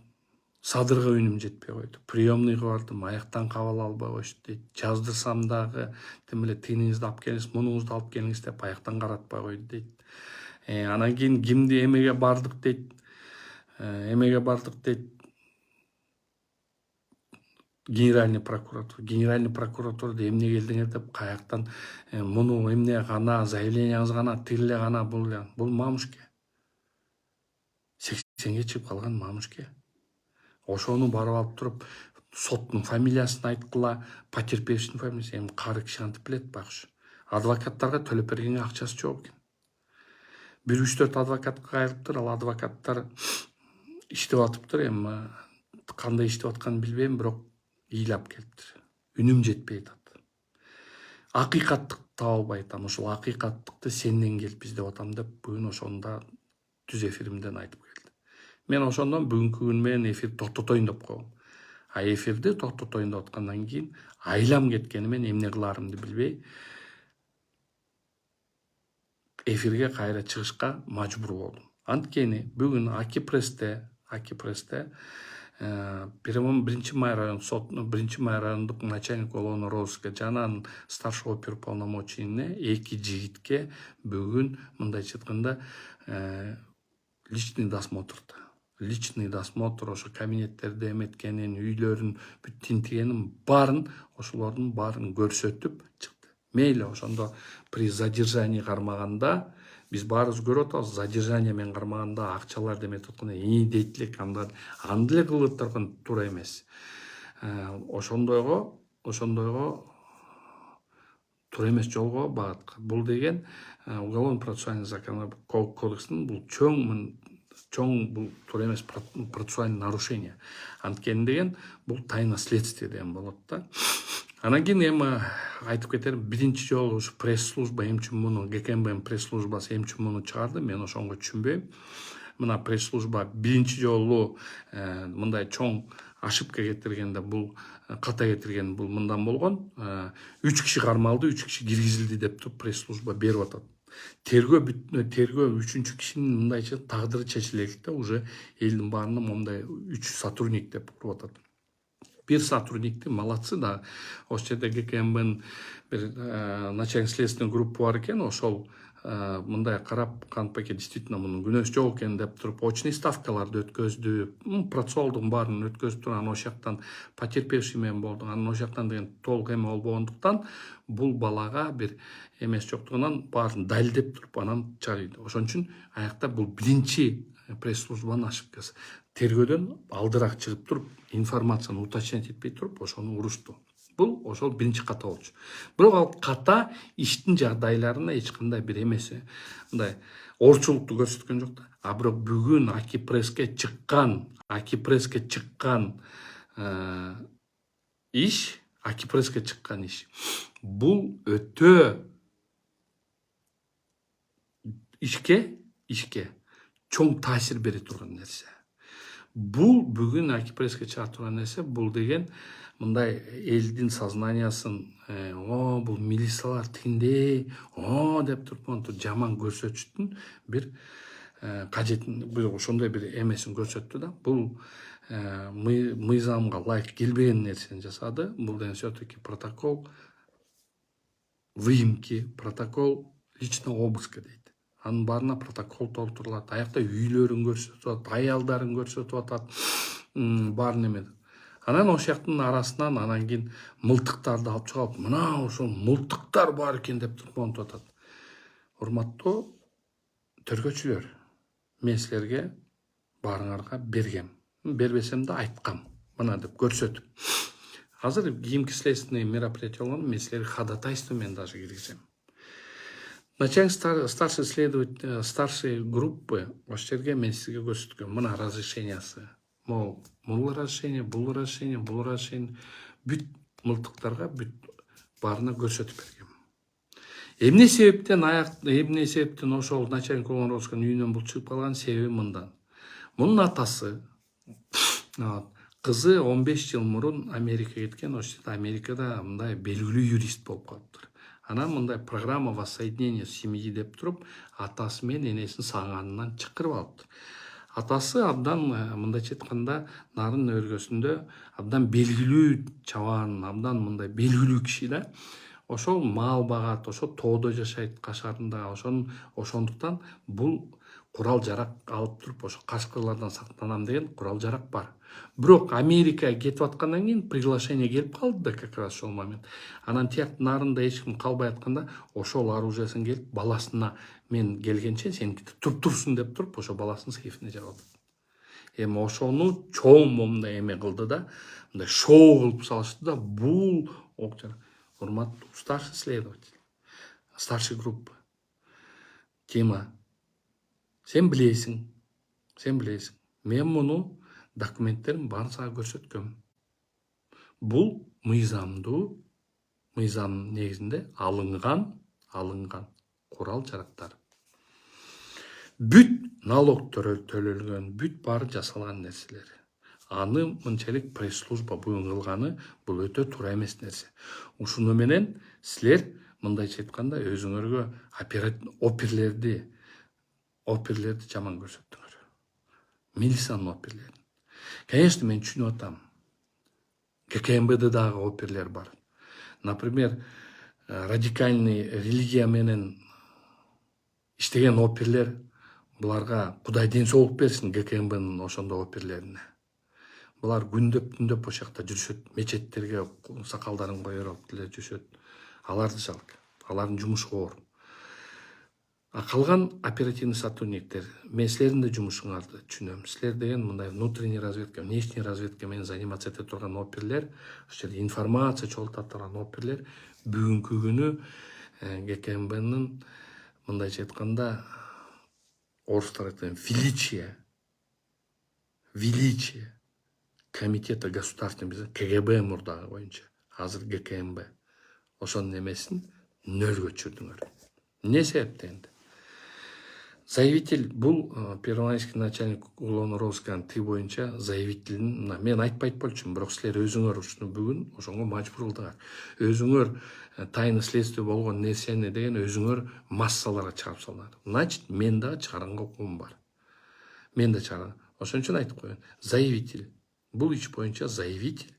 Speaker 1: садырга үнүм жетпей койду. Приемныйга бардым, аяктан кабыл албай коюшту дейт. Жаздырсам дагы тим эле тигиниңизди алып келиңиз, мунуңузду алып келиңиз деп аяктан каратпай койду дейт. Анан кийин кимди эмеге бардык дейт. Генеральный прокуратурада эмне келдиңер деп каяктан муну эмне гана, заявленияңыз гана, тиле гана, бул мамушке. 80-ге чыгып калган мамушке. Ошону барып алып туруп, соттун фамилиясын айткыла, потерпевшинин фамилиясын, эми кары киши антип билет байкуш. Адвокаттарга төлөп бергенге акчасы жок экен. 1-3-4 адвокатка кайрылыптыр, ал адвокаттар иштеп атыптыр, эми кандай иштеп атканын билбейм, бирок ыйлап келиптир. Үнүм жетпей атат. Акыйкаттык таба албай атам, ошол акыйкаттыкты сенден келип издеп атам деп бүгүн ошондо түз эфиримден айтып келди. Мен ошондон бүгүнкү күн менен эфирди токтотоюн деп койгом. А эфирди токтотоюн деп аткандан кийин айлам кеткени менен эмне кыларымды билбей эфирге кайра чыгышка мажбур болдум. Анткени бүгүн Аки престе Биринчи май район сот, биринчи май райондук начальник уголовного розыска жана старший оперуполномоченный 2 жигитке бүгүн мындайча айтканда личный досмотрда. Личный досмотр ошо кабинеттерди эметкенин, үйлөрүн бүт тинтигенин баарын, ошолордун баарын көрсөтүп чыкты. Мейли ошондо при задержании кармаганда биз баарыбыз көрүп атабыз, задержание менен кармаганда акчалар деметип атканда дейт элек, аны деле кылып аткан туура эмес. Ошондойго туура эмес жолго багат. Бул деген уголовно-процессуальный закон кодекстин бул чоң бул туура эмес процессуальный нарушение. Анткени деген бул тайна следствие деген болот да. Анан кийин эми айтып кетерим, биринчи жолу ушу пресс-служба эмчи муну ГКМБнын пресс-службасы эмчи муну чыгарды, мен ошонго түшүнбөйм. Мына пресс-служба биринчи жолу мындай чоң ошибка кетиргенде, бул ката кетирген бул мындан болгон. 3 киши кармалды, 3 киши киргизилди деп туруп пресс-служба берип атат. Тергөө 3-чү кишинин мындайча тагдыры чечилет да, уже элдин баарына мондай 3 сотрудник деп туруп атат. Бир сотрудникти молодцы да, ошол жерде ГКМБнын бир начальник следственный группа бар экен, ошол мындай карап кантпайке действительно мунун күнөөсү жок экен деп туруп очный ставкаларды өткөздү, процессуалдын баарын өткөзүп туруп, анан ошол жактан потерпевший менен болду, анан ошол жактан деген толук эме болбогондуктан бул балага бир эмес жоктугунан баарын далилдеп туруп анан чыгарды. Ошон үчүн аякта бул биринчи пресс-службанын ошибкасы. Тергөөдөн алдыраак чыгып туруп, информацияны уточнять этпей туруп, ошону урушту. Бул ошол биринчи ката болчу. Бирок ал ката иштин жагдайларына эч кандай бир эмеси, мындай орчулукту көрсөткөн жок да. А бирок бүгүн Акипресске чыккан иш, бул өтө ишке чоң таасир бере турган нерсе. Бул бүгүн Акипресске чыга турган нерсе, бул деген мындай элдин сознаниясын бул милициялар тигиндей деп туруп жаман көрсөтүштүн бир ошондой бир эмесин көрсөттү да. Бул мыйзамга ылайык келбеген нерсени жасады. Бул деген все-таки протокол выемки, протокол личного обыска дейт. Анын баарына протокол толтурулат, аякта үйлөрүн көрсөтүп атат, аялдарын көрсөтүп атат, баарын эме. Анан ошол жактын арасынан анан кийин мылтыктарды алып чыгып, мына ошол мылтыктар бар экен деп туруп монтуп атат. Урматтуу тергөөчүлөр, мен силерге баарыңарга бергем. Бербесем да айткам, мына деп көрсөтүп. Азыр кийинки следственный мероприятие болгондо мен силерге ходатайство менен даже киргизем. Начальник старший группы ошол жерге мен сизге көрсөткөм, мына разрешениясы. Бул разрешение, бүт мылтыктарга бүт баарына көрсөтүп бергем. Эмне себептен ошол начальник уголовного розысканын үйүнөн бул чыгып калган себеби мындан. Мунун атасы, кызы 15 жыл мурун Америкага кеткен, ошол жерде Америкада мындай белгилүү юрист болуп калыптыр. Анан мындай программа воссоединения семьи деп туруп, атасы менен энесин сагынганынан чакырып алыптыр. Атасы абдан мындайча айтканда нарын өргөсүндө абдан белгилүү чабан, абдан мындай белгилүү киши да. Ошол мал багат, ошол тоодо жашайт Кашарында, ошондуктан бул курал жарак алып туруп, ошо кашкырлардан сактанам деген курал жарак бар. Бирок Америкага кетип аткандан кийин приглашение келип калды да как раз ошол момент. Анан тияктын нарында эч ким калбай атканда, ошол оружиясын келип баласына мен келгенче сеники турсун деп туруп, ошо баласынын сейфине жабып атат. Эми ошону чоң момундай эме кылды да, мындай шоу кылып салышты да, бул окчар. Урматтуу старший следователь, старший группа. Тима, сен билесиң. Мен муну документтерин баарын сага көрсөткөм. Бул мыйзамдын негизинде алынган курал жарактар. Бүт налог төлөлгөн, бүт баары жасалган нерселер. Аны мынчалык пресс-служба бүгүн кылганы бул өтө туура эмес нерсе. Ушуну менен силер мындайча айтканда өзүңөргө оперлерди жаман көрсөттүңөр. Милициянын оперлерин. Конечно, мен түшүнүп атам. ГКМБде дагы оперлер бар. Например, радикальный религия менен иштеген оперлер, буларга Кудай ден соолук берсин, ГКМБнын ошондой оперлерине. Булар күндөп түндөп ошол жакта жүрүшөт, мечеттерге сакалдарын койуп эле жүрүшөт. Аларды жалко. Алардын жумушу оор. А калган оперативный сотрудниктер, мен силердин да жумушуңарды түшүнөм. Силер деген мындай внутренний разведка, внешний разведка менен заниматься эте турган оперлер, ошол жерде информация чогулта турган оперлер бүгүнкү күнү ГКМБнын мындайча айтканда орустар айтқан величие комитета государственной безопасности КГБ мурдагы боюнча азыр ГКМБ ошонун эмесин нөлгө түшүрдүңөр. Эмне себептен энди? Заявитель бул первомайский начальник уголовного розыска тил боюнча заявителдин мен айтпайт болчумун, бирок силер өзүңөр ушуну бүгүн ошонго мажбур кылдыңар. Өзүңөр тайны следствие болгон нерсени деген өзүңөр массаларга чыгарып салдыңар. Значит, мен дагы чыгарганга укугум бар. Мен да чыгарган. Ошон үчүн айтып коеюн. Заявитель бул иш боюнча заявитель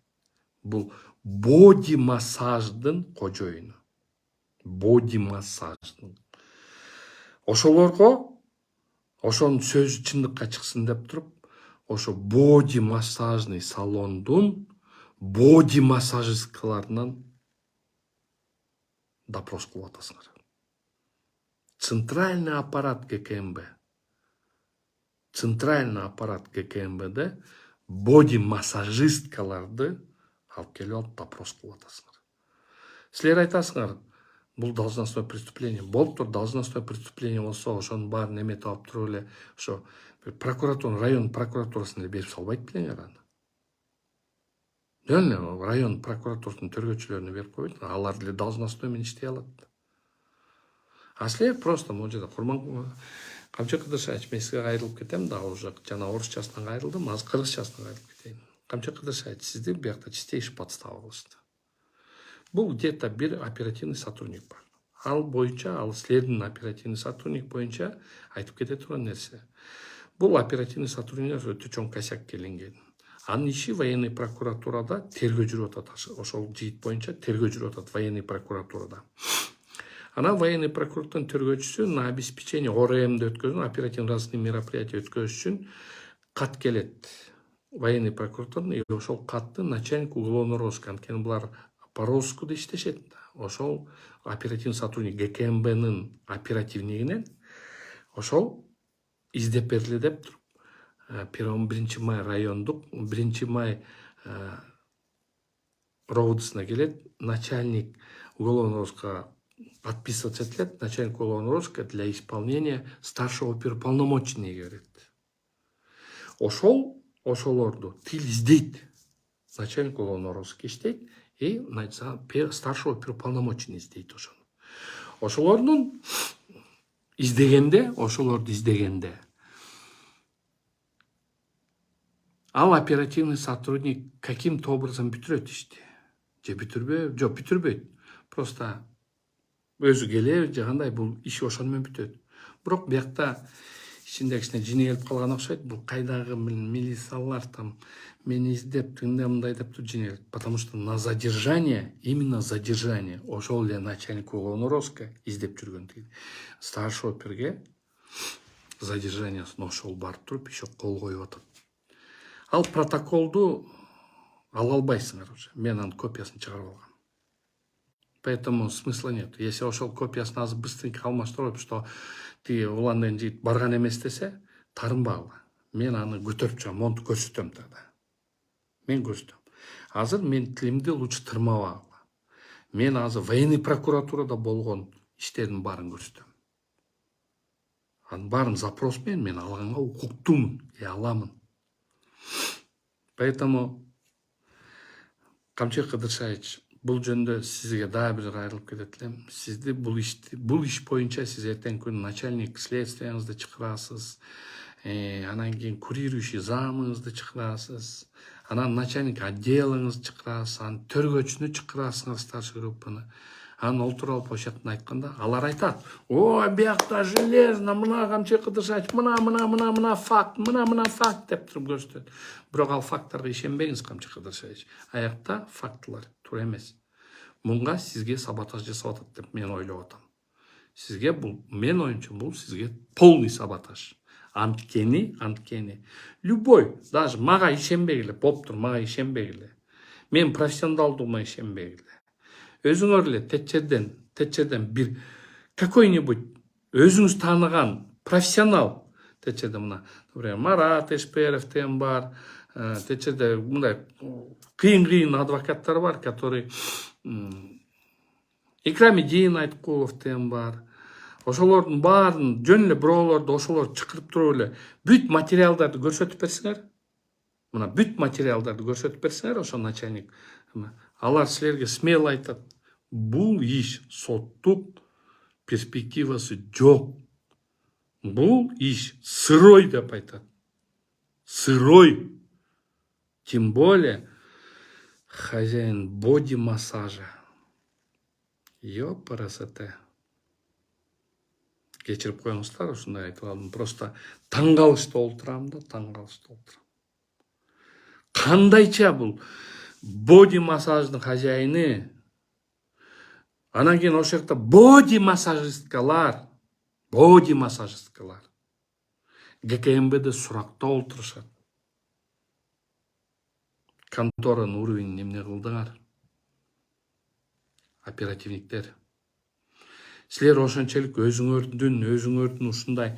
Speaker 1: бул боди массаждын кожоюну. Боди массаждын. Ошолорго ошонун сөзү чындыкка чыксын деп туруп, ошо боди массажный салондун боди массажисткаларынан допрос кылып атасыңар. Центральный аппарат ГКМБде боди массажисткаларды алып келип алып допрос кылып атасыңар. Силер айтасыңар, бул должностное преступление. Болуптур, должностное преступление болсо, ошонун баарын эметип алып туруп эле ошо прокуратура, район прокуратурасына берип салбайт белеңер аны. Жөн район прокуратурасынын төргөчүлөрүнө берип койбойт, алар деле должностной менен иштей алат. А силер просто могул жерде Камчы Кыдыршевич, мен сизге кайрылып кетем, дагы уже жана орусчасынан кайрылдым, азыр кыргызчасынан кайрылып кетейин. Камчы Кыдыршевич, сизди биякта чистейший подстава кылышты. Бул где-то бир оперативный сотрудник бар. Ал боюнча, ал силердин оперативный сотрудник боюнча айтып кете турган нерсе. Бул оперативный сотрудник өтө чоң косякка илинген. Анын иши военный прокуратурада тергөө жүрүп атат. Ошол жигит боюнча тергөө жүрүп атат военный прокуратурада. Ана военный прокуратуранын тергөөчүсү на обеспечение ОРМди өткөзүн, оперативно-розыскный мероприятие өткөзүш үчүн кат келет. Военный прокуратурадан и ошол катты начальник уголовного розыска, анткени булар по розыску иштешет. Ошол оперативный сотрудник ГКМБнын оперативнигинен ошол издеп бериле деп туруп, 1 май райондук 1 май ровдысына келет, начальник уголовного розыска подписываться этилет, начальник уголовного розыска для исполнения старшего оперуполномоченныйга берет. Ошолорду тил издейт. Начальник уголовного розыска иштейт и старшего оперуполномоченный издейт ошону. Ошолорду издегенде ал оперативный сотрудник каким-то образом бүтүрөт ишти. Же бүтүрбөйбү? Жок, бүтүрбөйт. Просто өзү келе жагандай бул иш ошону менен бүтөт. Бирок биякта ичинде кичине жинелип калган окшойт. Бул кайдагы милициялар там мени издеп, мындай деп жинелет. Потому что на задержание, именно задержание, ошол эле начальник уголовного розыска издеп жүргөн. Старший оперге задержаниясын ошол барып туруп еще кол коюп атат. Ал протоколду ала албайсыңар уже. Мен анын копиясын чыгарып алгам. Поэтому смысла нет. Если ошол копиясын азыр быстренько алмаштырып, что тиги уландын жигит барган эмес десе, тарынбагыла. Мен аны көтөрүп чыгам, монту көрсөтөм тогда. Мен көрсөтөм. Азыр мен тилимди лучше тырмабагыла. Мен азыр военный прокуратурада болгон иштердин баарын көрсөтөм. Анын баарын запрос менен мен алганга укуктумун, аламын. Поэтому Камчы Кыдыршевич, бул жөндө сизге дагы бир кайрылып кетет элем. Сизди бул иш боюнча сиз эртең күнү начальник следствияңызды чакырасыз, анан кийин курирующий замыңызды чакырасыз, анан начальник отделыңызды чакырасыз, анан төргөчүнү чакырасыңар, старший группаны. Анан ол тууралуу площадьтын айтканда алар айтат: ой, биякта железно, мына камчы кыдыршач, мына факт деп туруп көрсөтөт. Бирок ал факттарга ишенбеңиз, камчы кыдыршач. Аякта фактылар туура эмес. Мунга сизге саботаж жасап атат деп мен ойлоп атам. Сизге бул, мен оюмча, бул сизге полный саботаж. Анткени. Любой, даже мага ишенбегиле, болуптур, мага ишенбегиле. Мен профессионалдыгыма ишенбегиле. Өзүңөр эле тетчерден бир какой-нибудь өзүңүз тааныган профессионал, тетчерде мына, например, Марат Эшперовден бар, тетчерде мындай кыйын адвокаттар бар, который Икрамидин Айткуловден бар. Ошолордун баарын жөн эле бирөөлөрдү ошолор чакырып туруп эле бүт материалдарды көрсөтүп берсеңер, мына бүт материалдарды көрсөтүп берсеңер, ошо начальник, алар силерге смело айтат: бул иш соттук перспективасы жок. Бул иш сырой деп айтат. Сырой. Тем более хозяин боди массажа. Ёпарасете. Кечирип коюңуздар, ушундай айтып алдым. Просто таң калышта олтурам да, Кандайча бул боди массаждын хозяйыны, анан кийин ошол жакта боди массажисткалар ГКМБде суракта олтурушат. Конторанын уровенин эмне кылдыңар? Оперативниктер. Силер ошончолук өзүңөрдүн ушундай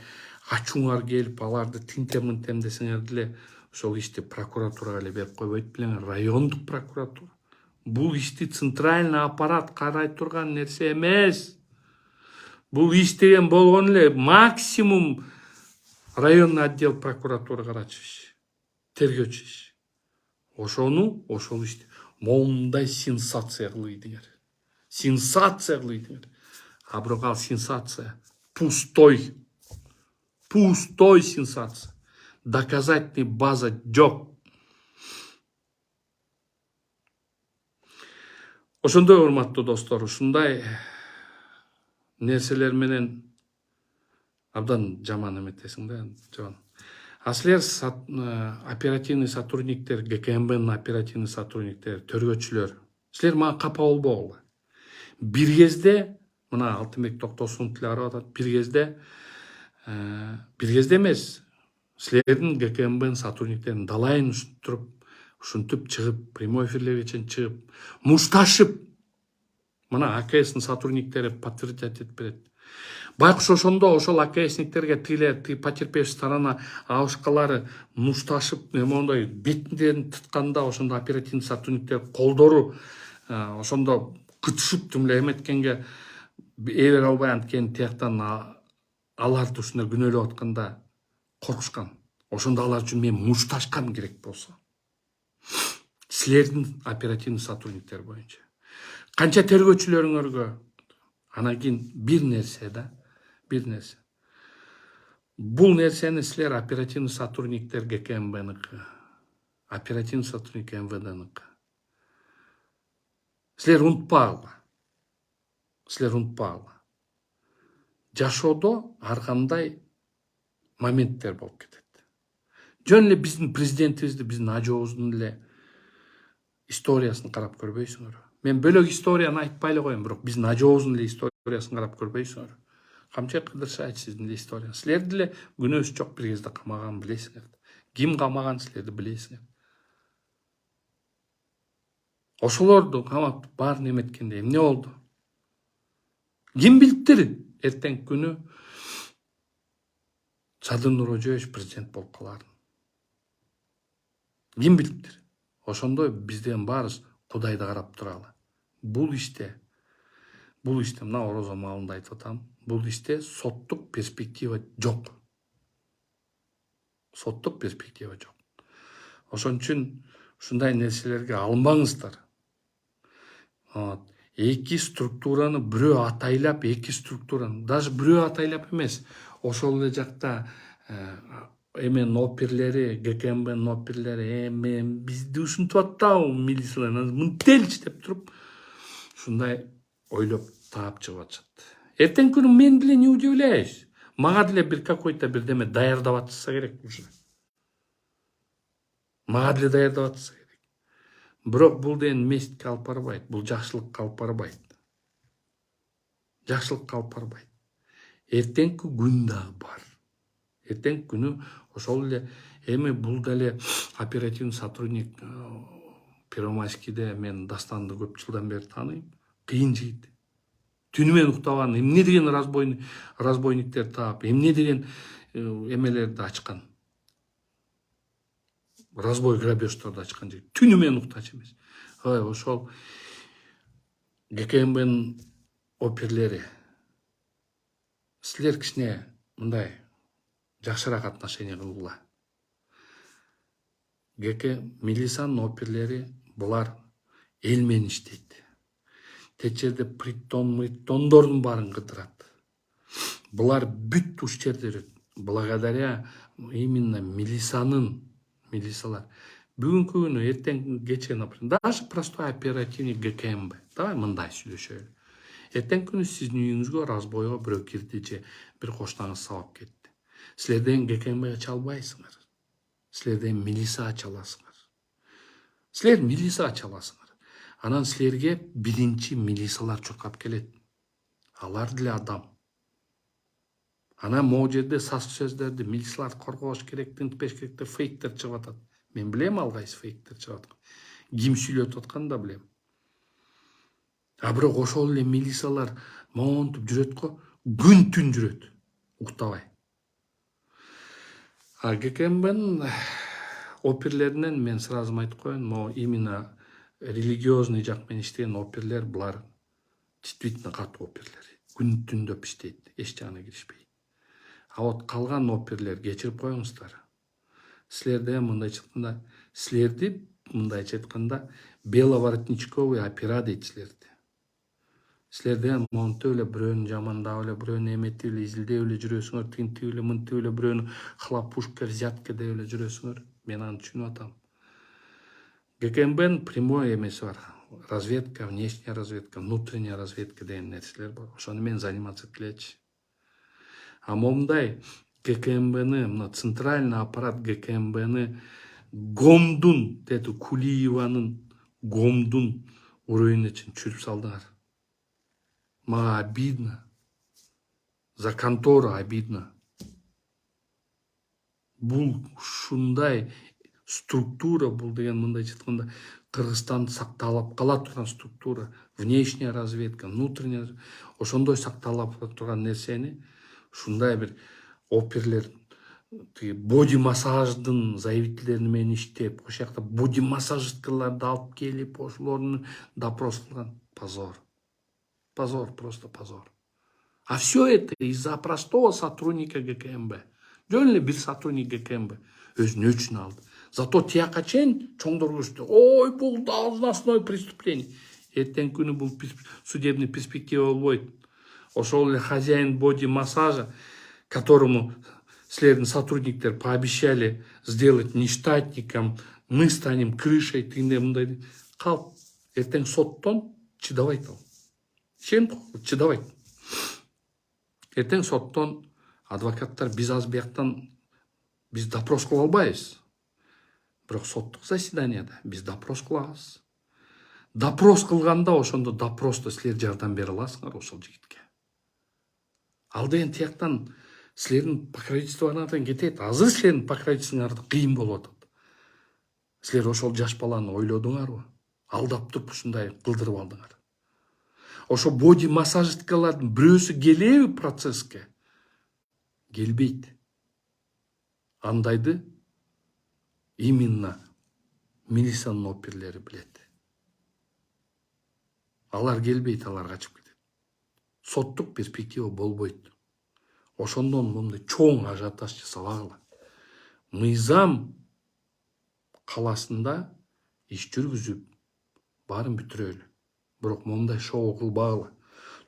Speaker 1: ачууңар келип, аларды тинтем десеңер деле, ошол ишти прокуратурага эле берип койбойт белең, райондук прокуратура. Бул ишти центральный аппарат карай турган нерсе эмес. Бул иш деген болгон эле максимум районный отдел прокуратура карачу иш, тергөөчү иш. Ошол ишти моундай сенсация кылыйдыңар. А бирок ал сенсация пустой сенсация. Доказательный база жок. Ошондой, урматтуу достор, ушундай нерселер менен абдан жаман эметесиң да, жаман. А силер оперативный сотрудниктер, ГКМБнын оперативный сотрудниктери, төргөчүлөр, силер мага капа болбогула. Бир кезде, мына Алтынбек Токтосунов тиле карап атат, бир кезде эмес, силердин ГКМБнын сотрудниктерин далайын ушинтип чыгып, прямой эфирлерге чейин чыгып, мушташып, мына АКСнын сотрудниктери подтвердить этип берет. Байкуш ошондо ошол АКСниктерге тиги потерпевший сторона абышкалары мушташып, моундай бетинден тутканда, ошондо оперативный сотрудниктер колдору ошондо кытышып тимле эметкенге эбер албай анткени тияктан аларды ушундай күнөөлөп атканда коркушкан. Ошондо алар үчүн мен мушташкан керек болсо. Силердин оперативный сотрудниктер боюнча. Канча тергөөчүлөрүңөргө, анан кийин бир нерсе. Бул нерсени силер оперативный сотрудниктер ГКМБныкы, оперативный сотрудник МВДныкы. Силер унутпагыла. Жашоодо ар кандай моменттер болуп кетет. Жөн эле биздин президентибизди, биздин ажообуздун эле историясын карап көрбөйсүңөр. Мен бөлөк историяны айтпай эле коем, бирок биздин ажообуздун эле историясын карап көрбөйсүңөр. Камчы кыдыршач сиздин эле история. Силерди эле күнөөсү жок бир кезде камаган билесиңер. Ким камаган силерди билесиңер. Ошолорду камап баарын эметкенде эмне болду? Ким билиптир эртең күнү Садыр Нуркожоевич президент болуп каларын? Ким билиптир? Ошондой бизден баарыбыз Кудайды карап туралы. Бул иште мына орозо маалында айтып атам, бул иште соттук перспектива жок. Ошон үчүн ушундай нерселерге алынбаңыздар. Эки структураны бирөө атайлап, даже бирөө атайлап эмес, ошол эле жакта эмен оперлери, ГКМБнын оперлери, бизди ушинтип атабы милициялар, мынтелчи деп туруп, ушундай ойлоп таап чыгып атышат. Эртең күнү мен деле не удивляюсь. Мага деле бир какой-то бирдеме даярдап атышса керек уже. Мага деле даярдап атышса керек. Бирок бул деген местикке алып барбайт, бул жакшылыкка алып барбайт. Жакшылыкка алып барбайт. Эртеңки күн дагы бар. Эртеңки күнү ошол эле эми бул деле оперативный сотрудник Первомайскийде мен Дастанды көп жылдан бери тааныйм. Кыйын жигит. Түнү менен уктабаган, эмне деген разбойниктер таап, эмне деген эмелерди ачкан. Разбой грабеждорду ачкан жигит. Түнү менен уктачу эмес. Ошол ГКМБнын оперлери. Силер кичине мындай жакшыраак отношение кылгыла. Милициянын оперлери булар эл менен иштейт. Тет жерде притондордун баарын кыдырат. Булар бүт уштерди өрөт. Благодаря именно милициялар. Бүгүнкү күнү эртең кече, например, даже простой оперативник ГКМБ. Давай мындай сүйлөшөлү. Эртең күнү сиздин үйүңүзгө разбойго бирөө кирди же бир коштаңыз сабап кетти. Силерден ГКМБ ача албайсыңар. Силерден милиция ача аласыңар. Силер милиция ача аласыңар. Анан силерге биринчи милициялар чуркап келет. Алар деле адам. Анан могу жерде сас сөздөрдү милициялар коргош керек, тинтпеш керек деп фейктер чыгып атат. Мен билем ал кайсы фейктер чыгып аткан. Ким сүйлөтүп атканын да билем. А бирок ошол эле милициялар монтип жүрөт го, күн түн жүрөт, уктабай. А ГКМБнын оперлеринен мен сразу айтып коеюн, могу именно религиозный жак менен иштеген оперлер булар действительно катуу оперлер. Күн түндөп иштейт, эч жагына киришпей. А вот калган оперлер кечирип коюңуздар. Силерде мындайча айтканда беловоротничковый опера дейт силерди. Силерде монтип эле бирөөнү жамандап эле, бирөөнү эметип эле, изилдеп эле жүрөсүңөр, тинтип эле, мынтип эле, бирөөнү хлопушка, взятка деп эле жүрөсүңөр. Мен аны түшүнүп атам. ГКМБнын прямой эмеси бар. Разведка, внешняя разведка, внутренняя разведка деген нерселер бар. Ошону менен заниматься келечи. А момундай ГКМБны, мына центральный аппарат ГКМБны ГОМдун, Кулиеванын ГОМдун уровень үчүн чүрүп салдыңар. Мага обидно. За контору обидно. Бул ушундай структура, бул деген мындайча айтканда Кыргызстанды сакталып кала турган структура, внешняя разведка, внутренняя, ошондой сакталып турган нерсени ушундай бир оперлер боди массаждын заявительдери менен иштеп, ошол жакта боди массажисткаларды алып келип, ошолорду допрос кылган. Позор. Позор, просто позор. А все это из-за простого сотрудника ГКМБ. Жөн эле бир сотрудник ГКМБ өзүнүн өчүн алды. Зато тияка чейин чоңдор көрсөтүп, ой, бул должностное преступление. Эртең күнү бул судебный перспектива болбойт. Ошол эле хозяин боди массажа, которому силердин сотрудниктер пообещали сделать нештатником, мы станем крышей, тигиндей мындай калп. Эртең соттон чыдабайт ал. Чыдабайт. Эртең соттон адвокаттар биз аз бияктан биз допрос кыла албайбыз. Бирок соттук заседанияда биз допрос кылабыз. Допрос кылганда ошондо допросто силер жардам бере аласыңар ошол жигитке. Ал деген тияктан силердин покровительствоңардан кетет. Азыр силердин покровительствоңарда кыйын болуп атат. Силер ошол жаш баланы ойлодуңарбы? Алдап туруп ушундай кылдырып алдыңар. Ошо боди массажисткалардын бирөөсү келеби процесске? Келбейт. Андайды именно милициянын оперлери билет. Алар келбейт, алар качып кетет. Соттук перспектива болбойт. Ошондон мындай чоң ажиотаж жасабагыла. Мыйзам каласында иш жүргүзүп, баарын бүтүрөлү. Бирок мындай шоу кылбагыла.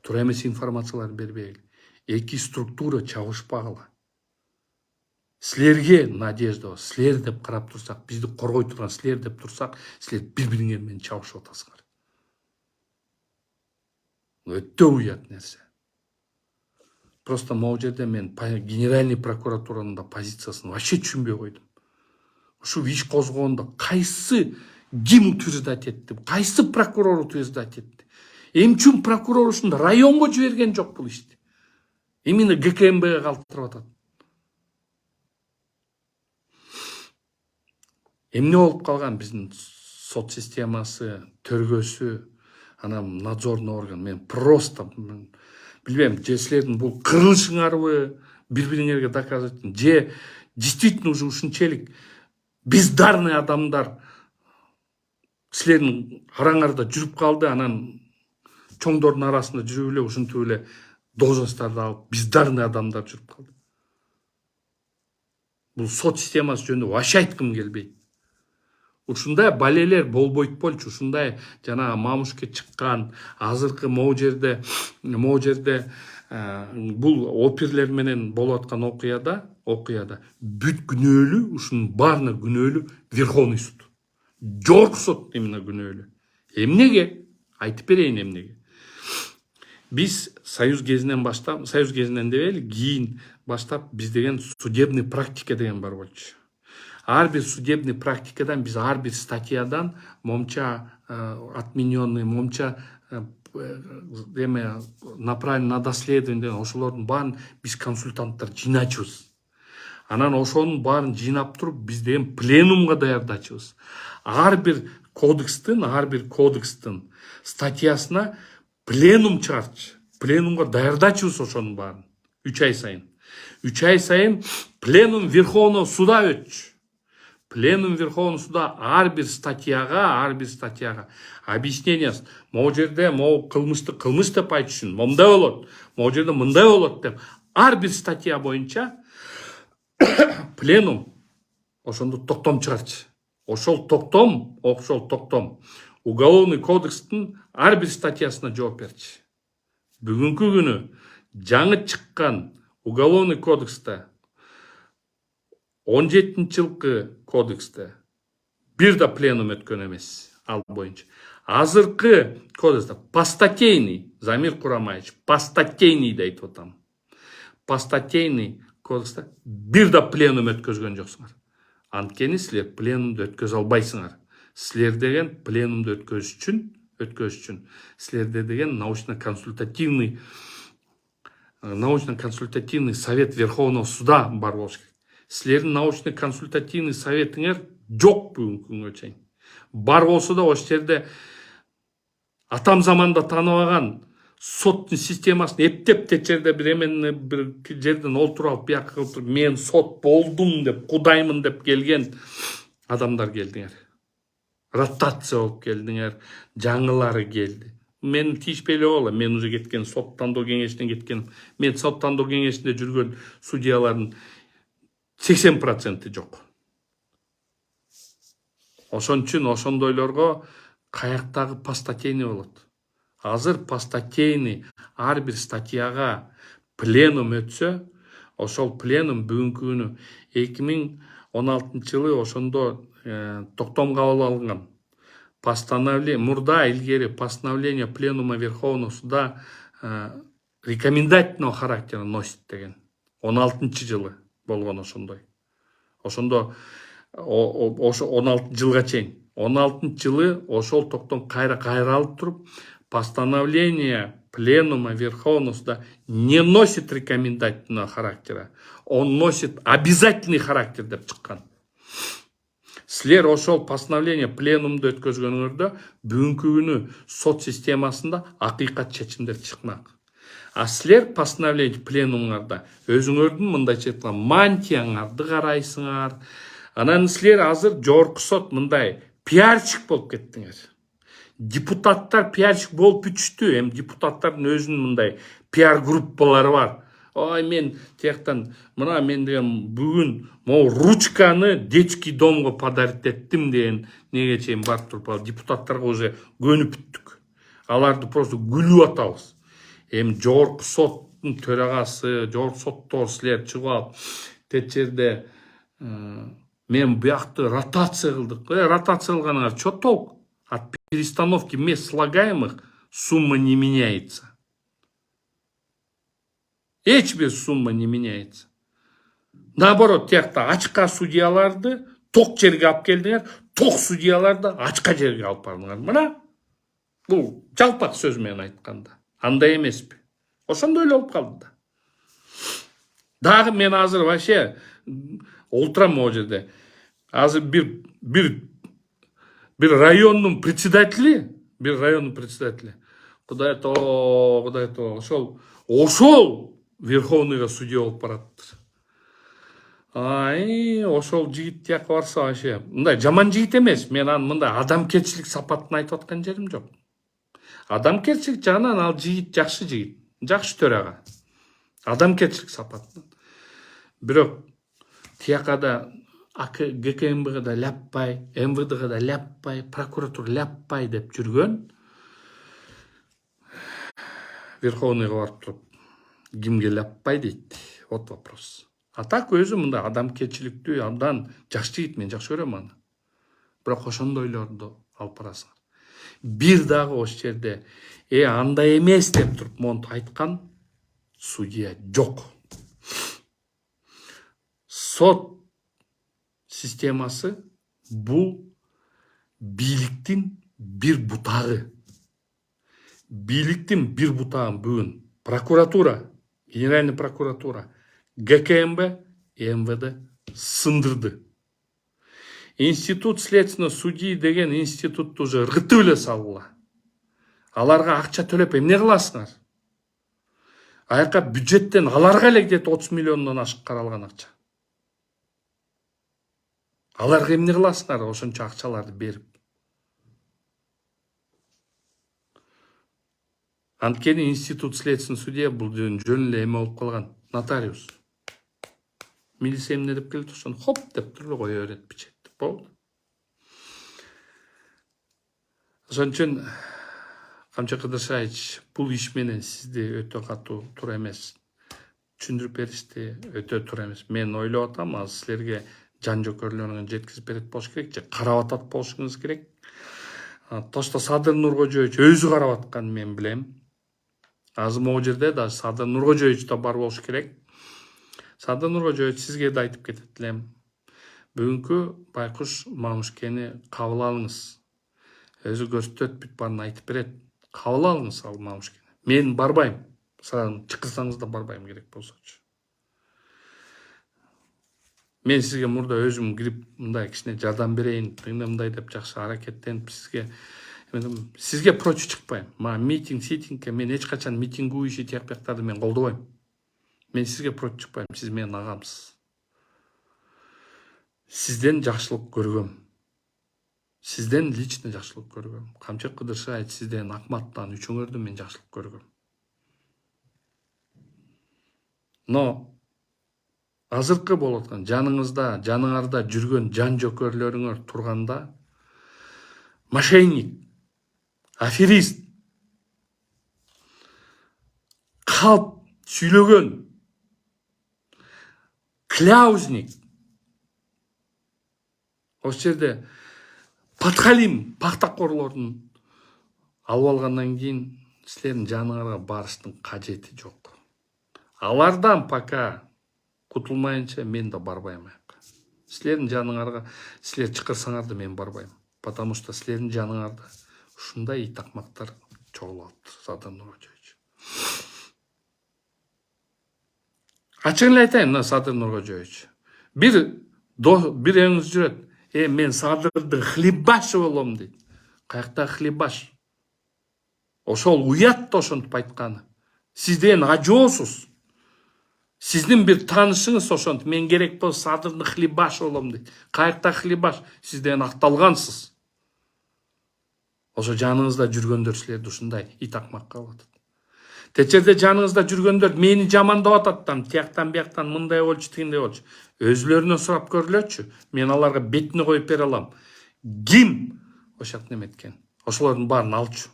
Speaker 1: Туура эмес информациялар бербегиле. Эки структура чабышпагыла. Силерге надежда бар. Силер деп карап турсак, бизди коргой турган силер деп турсак, силер бири-бириңер менен чабышып атасыңар. Өтө уят нерсе. Просто могу жерде мен генеральный прокуратуранын да позициясын вообще түшүнбөй койдум. Ушу иш козгогондо кайсы ким утверждать этти, кайсы прокурор утверждать этти? Эмне үчүн прокурор ушунда районго жиберген жок бул ишти? Именно ГКМБге калтырып атат. Эмне болуп калган биздин сот системасы, төргөсү, анан надзорный орган? Мен просто билбейм, же силердин бул кырылышыңарбы, бири-бириңерге доказывать, же действительно уже ушунчалык бездарный адамдар силердин араңарда жүрүп калды, анан чоңдордун арасында жүрүп эле ушинтип эле должносттарды алып бездарный адамдар жүрүп калды. Бул сот системасы жөнүндө вообще айткым келбейт. Ушундай балелер болбойт болчу, ушундай жана мамушке чыккан, азыркы могу жерде бул оперлер менен болуп аткан окуяда бүт күнөөлүү, ушунун баарына күнөөлүү Верховный суд. Жогорку сот именно күнөөлүү. Эмнеге? Айтып берейин эмнеге. Биз Союз кезинен дебейли, кийин баштап биз деген судебный практика деген бар болчу. Ар бир судебный практикадан биз ар бир статьядан момча отмененный, момча направлен на доследование, ошолордун баарын биз консультанттар жыйначубыз. Анан ошонун баарын жыйнап туруп биз деген пленумга даярдачубыз. Ар бир кодекстин статьясына пленум чыгарчу. Пленумга даярдачубыз ошонун баарын 3 ай сайын. 3 ай сайын пленум Верховного суда өтчү. Пленум Верховного суда ар бир статьяга объяснение. Могу жерде могу кылмышты кылмыш деп айтыш үчүн мындай болот, могу жерде мындай болот деп ар бир статья боюнча пленум ошондо токтом чыгарчу. Ошол токтом Уголовный кодекстин ар бир статьясына жооп берчү. Бүгүнкү күнү жаңы чыккан Уголовный кодексте 17-жылкы кодексте бир да пленум өткөн эмес ал боюнча. Азыркы кодексте постатейный, Замир Курамаевич, постатейный да айтып атам. Постатейный кодексте бир да пленум өткөзгөн жоксуңар. Анткени силер пленумду өткөзө албайсыңар. Силер деген пленумду өткөзүш үчүн силерде деген научно-консультативный совет Верховного суда бар болуш керек. Силердин научно-консультативный советиңер жок бүгүнкү күнгө чейин. Бар болсо да ошол жерде атам заманда тааныбаган соттун системасын эптеп жерде бир жерден олтуруп алып бияка кылып мен сот болдум деп, кудаймын деп келген адамдар келдиңер. Ротация болуп келдиңер, жаңылары келди. Мен тийишпей эле койгула, мен уже кеткен, сот тандоо кеңешинен кеткен. Мен сот тандоо кеңешинде жүргөн судьялардын 80% жок. Ошон үчүн ошондойлорго каяктагы постатейный болот. Азыр постатейный ар бир статьяга пленум өтсө, ошол пленум бүгүнкү күнү 2016-жылы ошондо токтом кабыл алынган. Илгери постановление пленума Верховного суда рекомендательного характера носит деген. 16-жылы болгон ошондой. Ошондо 16-жылга чейин. 16-жылы ошол токтом кайра алып туруп, постановление пленума Верховного суда не носит рекомендательного характера. Он носит обязательный характер деп чыккан. Силер ошол постановление пленумду өткөзгөнүңөрдө бүгүнкү күнү сот системасында акыйкат чечимдер чыкмак. А силер постановление пленумыңарда өзүңөрдүн мындайча айтканда мантияңарды карайсыңар. Анан силер азыр жогорку сот мындай пиарщик болуп кеттиңер. Депутаттар пиарщик болуп бүтүштү. Эми депутаттардын өзүнүн мындай пиар группалары бар. Ой, мен тияктан мына мен деген бүгүн могу ручканы детский домго подарить еттим деген неге чейин барып туруп депутаттарга уже көнүп бүттүк. Аларды просто күлүп атабыз. Эми жогорку соттун төрагасы, жогорку соттор силер чыгып алып, тет жерде мен буякты ротация кылдык. Ротация кылганыңар чо толк? От перестановки мест слагаемых сумма не меняется. Эч бир сумма не меняется. Наоборот, тияқта ачка судьяларды ток жерге алып келдиңер, ток судьяларды ачка жерге алып бардыңар. Мына бул жалпак сөз менен айтканда. Андай эмеспи? Ошондой эле болуп калды да. Дагы мен азыр вообще олтурам могу жерде. Азыр бир райондун председатели, Кудай то, ошол Верховныйга судья болуп бараттыр. Ошол жигит тияка барса вообще, мындай жаман жигит эмес. Мен анын мындай адамгерчилик сапатын айтып аткан жерим жок. Адамгерчилик жагынан ал жигит жакшы жигит, жакшы төрага. Адамгерчилик сапатын. Бирок тиякада ГКМБга да ляппай, МВДга да ляппай, прокуратура ляппай деп жүргөн Верховныйга барып туруп кимге ляппай дейт. Вот вопрос. А так өзү мындай адамгерчиликтүү, абдан жакшы жигит, мен жакшы көрөм аны. Бирок ошондойлорду алып барасың. Бир дагы ошол жерде андай эмес деп туруп монтип айткан судья жок. Сот системасы бул бийликтин бир бутагы. Бийликтин бир бутагын бүгүн прокуратура, Генеральный прокуратура, ГКМБ, МВД сындырды. Институт следственного судьи деген институтты уже ыргытып эле салгыла. Аларга акча төлөп эмне кыласыңар? Аяка бюджеттен аларга эле где-то 30 миллиондон ашык каралган акча. Аларга эмне кыласыңар ошончо акчаларды берип? Анткени институт следственный судья бул жөн эле эме болуп калган, нотариус. Милиция эмне деп келет, ошону хоп деп туруп кое берет, печетти. Болду. Ошон үчүн Камчы Кыдыршаевич бул иш менен сизди өтө катуу туура эмес түшүндүрүп беришти, өтө туура эмес. Мен ойлоп атам, азыр силерге жан жокөрлөрүңө жеткизип берет болуш керек, же карап атат болушуңуз керек. Тошто Садыр Нуркожоевич өзү карап атканын мен билем. Азыр могу жерде даже Садыр Нуркожоевич да бар болуш керек. Садыр Нуркожоевич, сизге да айтып кетет элем. Бүгүнкү Байкуш Мамышкени кабыл алыңыз. Өзү көрсөтөт, бүт баарын айтып берет. Кабыл алыңыз ал Мамышкени. Мен барбайм. Чакырсаңыз да барбайм керек болсочу. Мен сизге мурда өзүм кирип мындай кичине жардам берейин, мындай деп жакшы аракеттенип сизге прочу чыкпайм. Митингке мен эч качан митингүү иши тияк бияктарды мен колдобойм. Мен сизге прочу чыкпайм, сиз менин агамсыз. Сизден жакшылык көргөм. Сизден лично жакшылык көргөм. Камчы Кыдыршаевич, сизден Акматтан үчүңөрдөн мен жакшылык көргөм. Но азыркы болуп аткан жаныңарда жүргөн жан жокөрлөрүңөр турганда мошенник, аферист, калп сүйлөгөн, кляузник, ошол жерде подхалим, пактакорлордун алып алгандан кийин силердин жаныңарга барыштын кажети жок. Алардан пока кутулмайынча мен да барбайм. Силердин жаныңарга, силер чакырсаңар да мен барбайм. Потому что силердин жаныңарда ушундай итакмактар чогулуп атыптыр, Садыр Нуркожоевич. Ачыгын эле айтайын, мына Садыр Нуркожоевич. Бир эңиз жүрөт. Мен Садырдын хлебашы болом дейт. Каякта хлебаш? Ошол уят да ошентип айтканы. Сиз деген ажоосуз. Сиздин бир таанышыңыз ошентип, мен керек болсо Садырдын хлебаш болом дейт. Каякта хлебаш? Сиз деген акталгансыз. Ошо жаныңызда жүргөндөр силерди ушундай итакмак кылып атат. Течерде жаныңызда жүргөндөр мени жамандап атат, тияктан бияктан мындай болчу, тигиндей болчу. Өзүлөрүнөн сурап көрүлөчү. Мен аларга бетине коюп бере алам. Ким ошак неметкен? Ошолордун баарын алчу.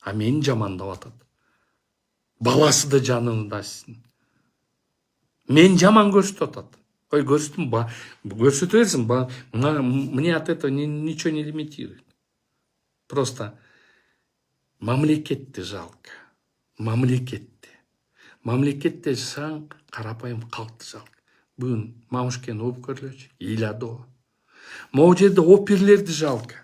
Speaker 1: А мени жамандап атат. Баласы да жанында сиздин. Мен жаман көрсөтүп атат. Ой, көрсөтө берсин. Мне от этого ничего не лимитирует. Просто мамлекетти жалко. Мамлекетти. Мамлекетте жашаган карапайым калкты жалк. Бүгүн Мамушкин өпкөрлөчү, Иладо. Могу жерде оперлерди жалко.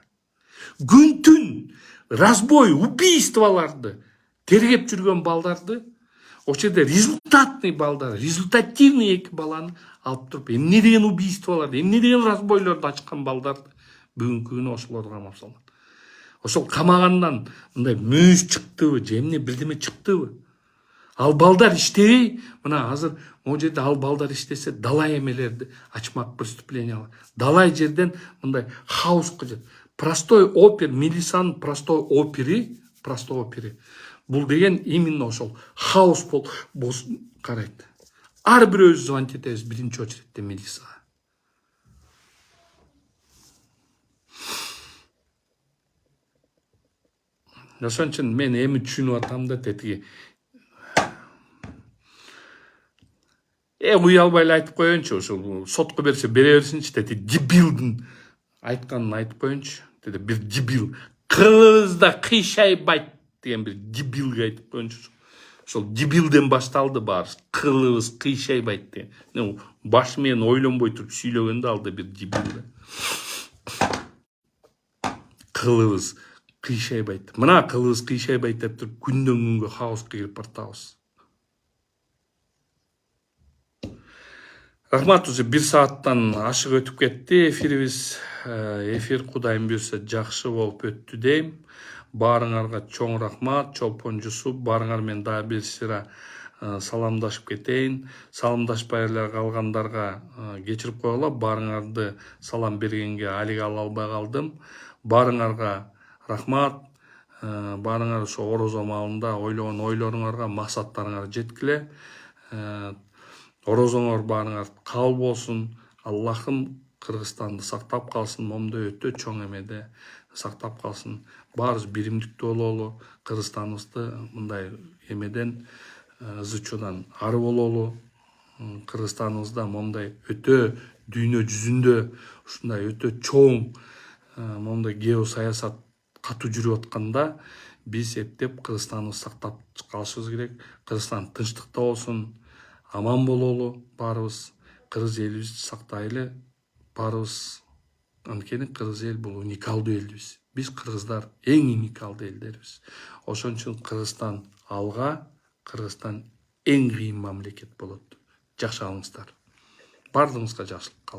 Speaker 1: Күн түн разбой, убийстволарды тергеп жүргөн балдарды, ошол жерде результатный балдар, результативный эки баланы алып туруп, эмне деген убийстволарды, эмне деген разбойлорду ачкан балдарды бүгүнкү күнү ошолор камап салган. Ошол камагандан мындай мүйүз чыктыбы, же эмне бирдеме чыктыбы? Ал балдар иштебей, мына азыр могу жерде ал балдар иштесе, далай эмелерди ачмак преступлениялар. Далай жерден мындай хаоска жет. Простой опер, милициянын простой опери. Бул деген именно ошол хаос болсун карайт. Ар бирөөбүз звонить этебиз биринчи очередте милицияга. Ошон үчүн мен эми түшүнүп атам да тетиги уялбай эле айтып коеюнчу, ошол сотко берсе бере берсинчи, деди дебилдин айтканын айтып коеюнчу. Деди бир дебил, кылыбызда кыйшайбайт деген бир дебилге айтып коеюнчу. Ошол дебилден башталды баарыбыз. Кылыбыз кыйшайбайт деген. Башы менен ойлонбой туруп сүйлөгөндө ал да бир дебил. Кылыбыз кыйшайбайт. Мына кылыбыз кыйшайбайт деп туруп күндөн күнгө хаоска кирип баратабыз. Рахмат, уже 1 сааттан ашык өтүп кетти эфирибиз. Эфир Кудайым буйрса жакшы болуп өттү дейм. Баарыңарга чоң рахмат, Чолпон Жусуп, баарыңар менен дагы бир сыйра саламдашып кетейин. Саламдашпай эле калгандарга кечирип койгула, баарыңарды салам бергенге алиге ала албай калдым. Баарыңарга рахмат. Баарыңар ошо орозо маалында ойлогон ойлоруңарга, максаттарыңарга жеткиле. Орозоңор баарыңар кабыл болсун. Аллахым Кыргызстанды сактап калсын, момдо өтө чоң эмеде сактап калсын. Баарыбыз биримдиктүү бололу, Кыргызстаныбызды мындай эмеден, ызычуудан ары бололу. Кыргызстаныбызда момдай өтө дүйнө жүзүндө ушундай өтө чоң момдай геосаясат катуу жүрүп атканда биз эптеп Кыргызстаныбызды сактап калышыбыз керек. Кыргызстан тынчтыкта болсун, аман бололу баарыбыз. Кыргыз элибизди сактайлы баарыбыз. Анткени кыргыз эл бул уникалдуу элбиз. Биз кыргыздар эң уникалдуу элдербиз. Ошон үчүн Кыргызстан алга, Кыргызстан эң кыйын мамлекет болот. Жакшы алыңыздар. Бардыгыңызга жакшылык.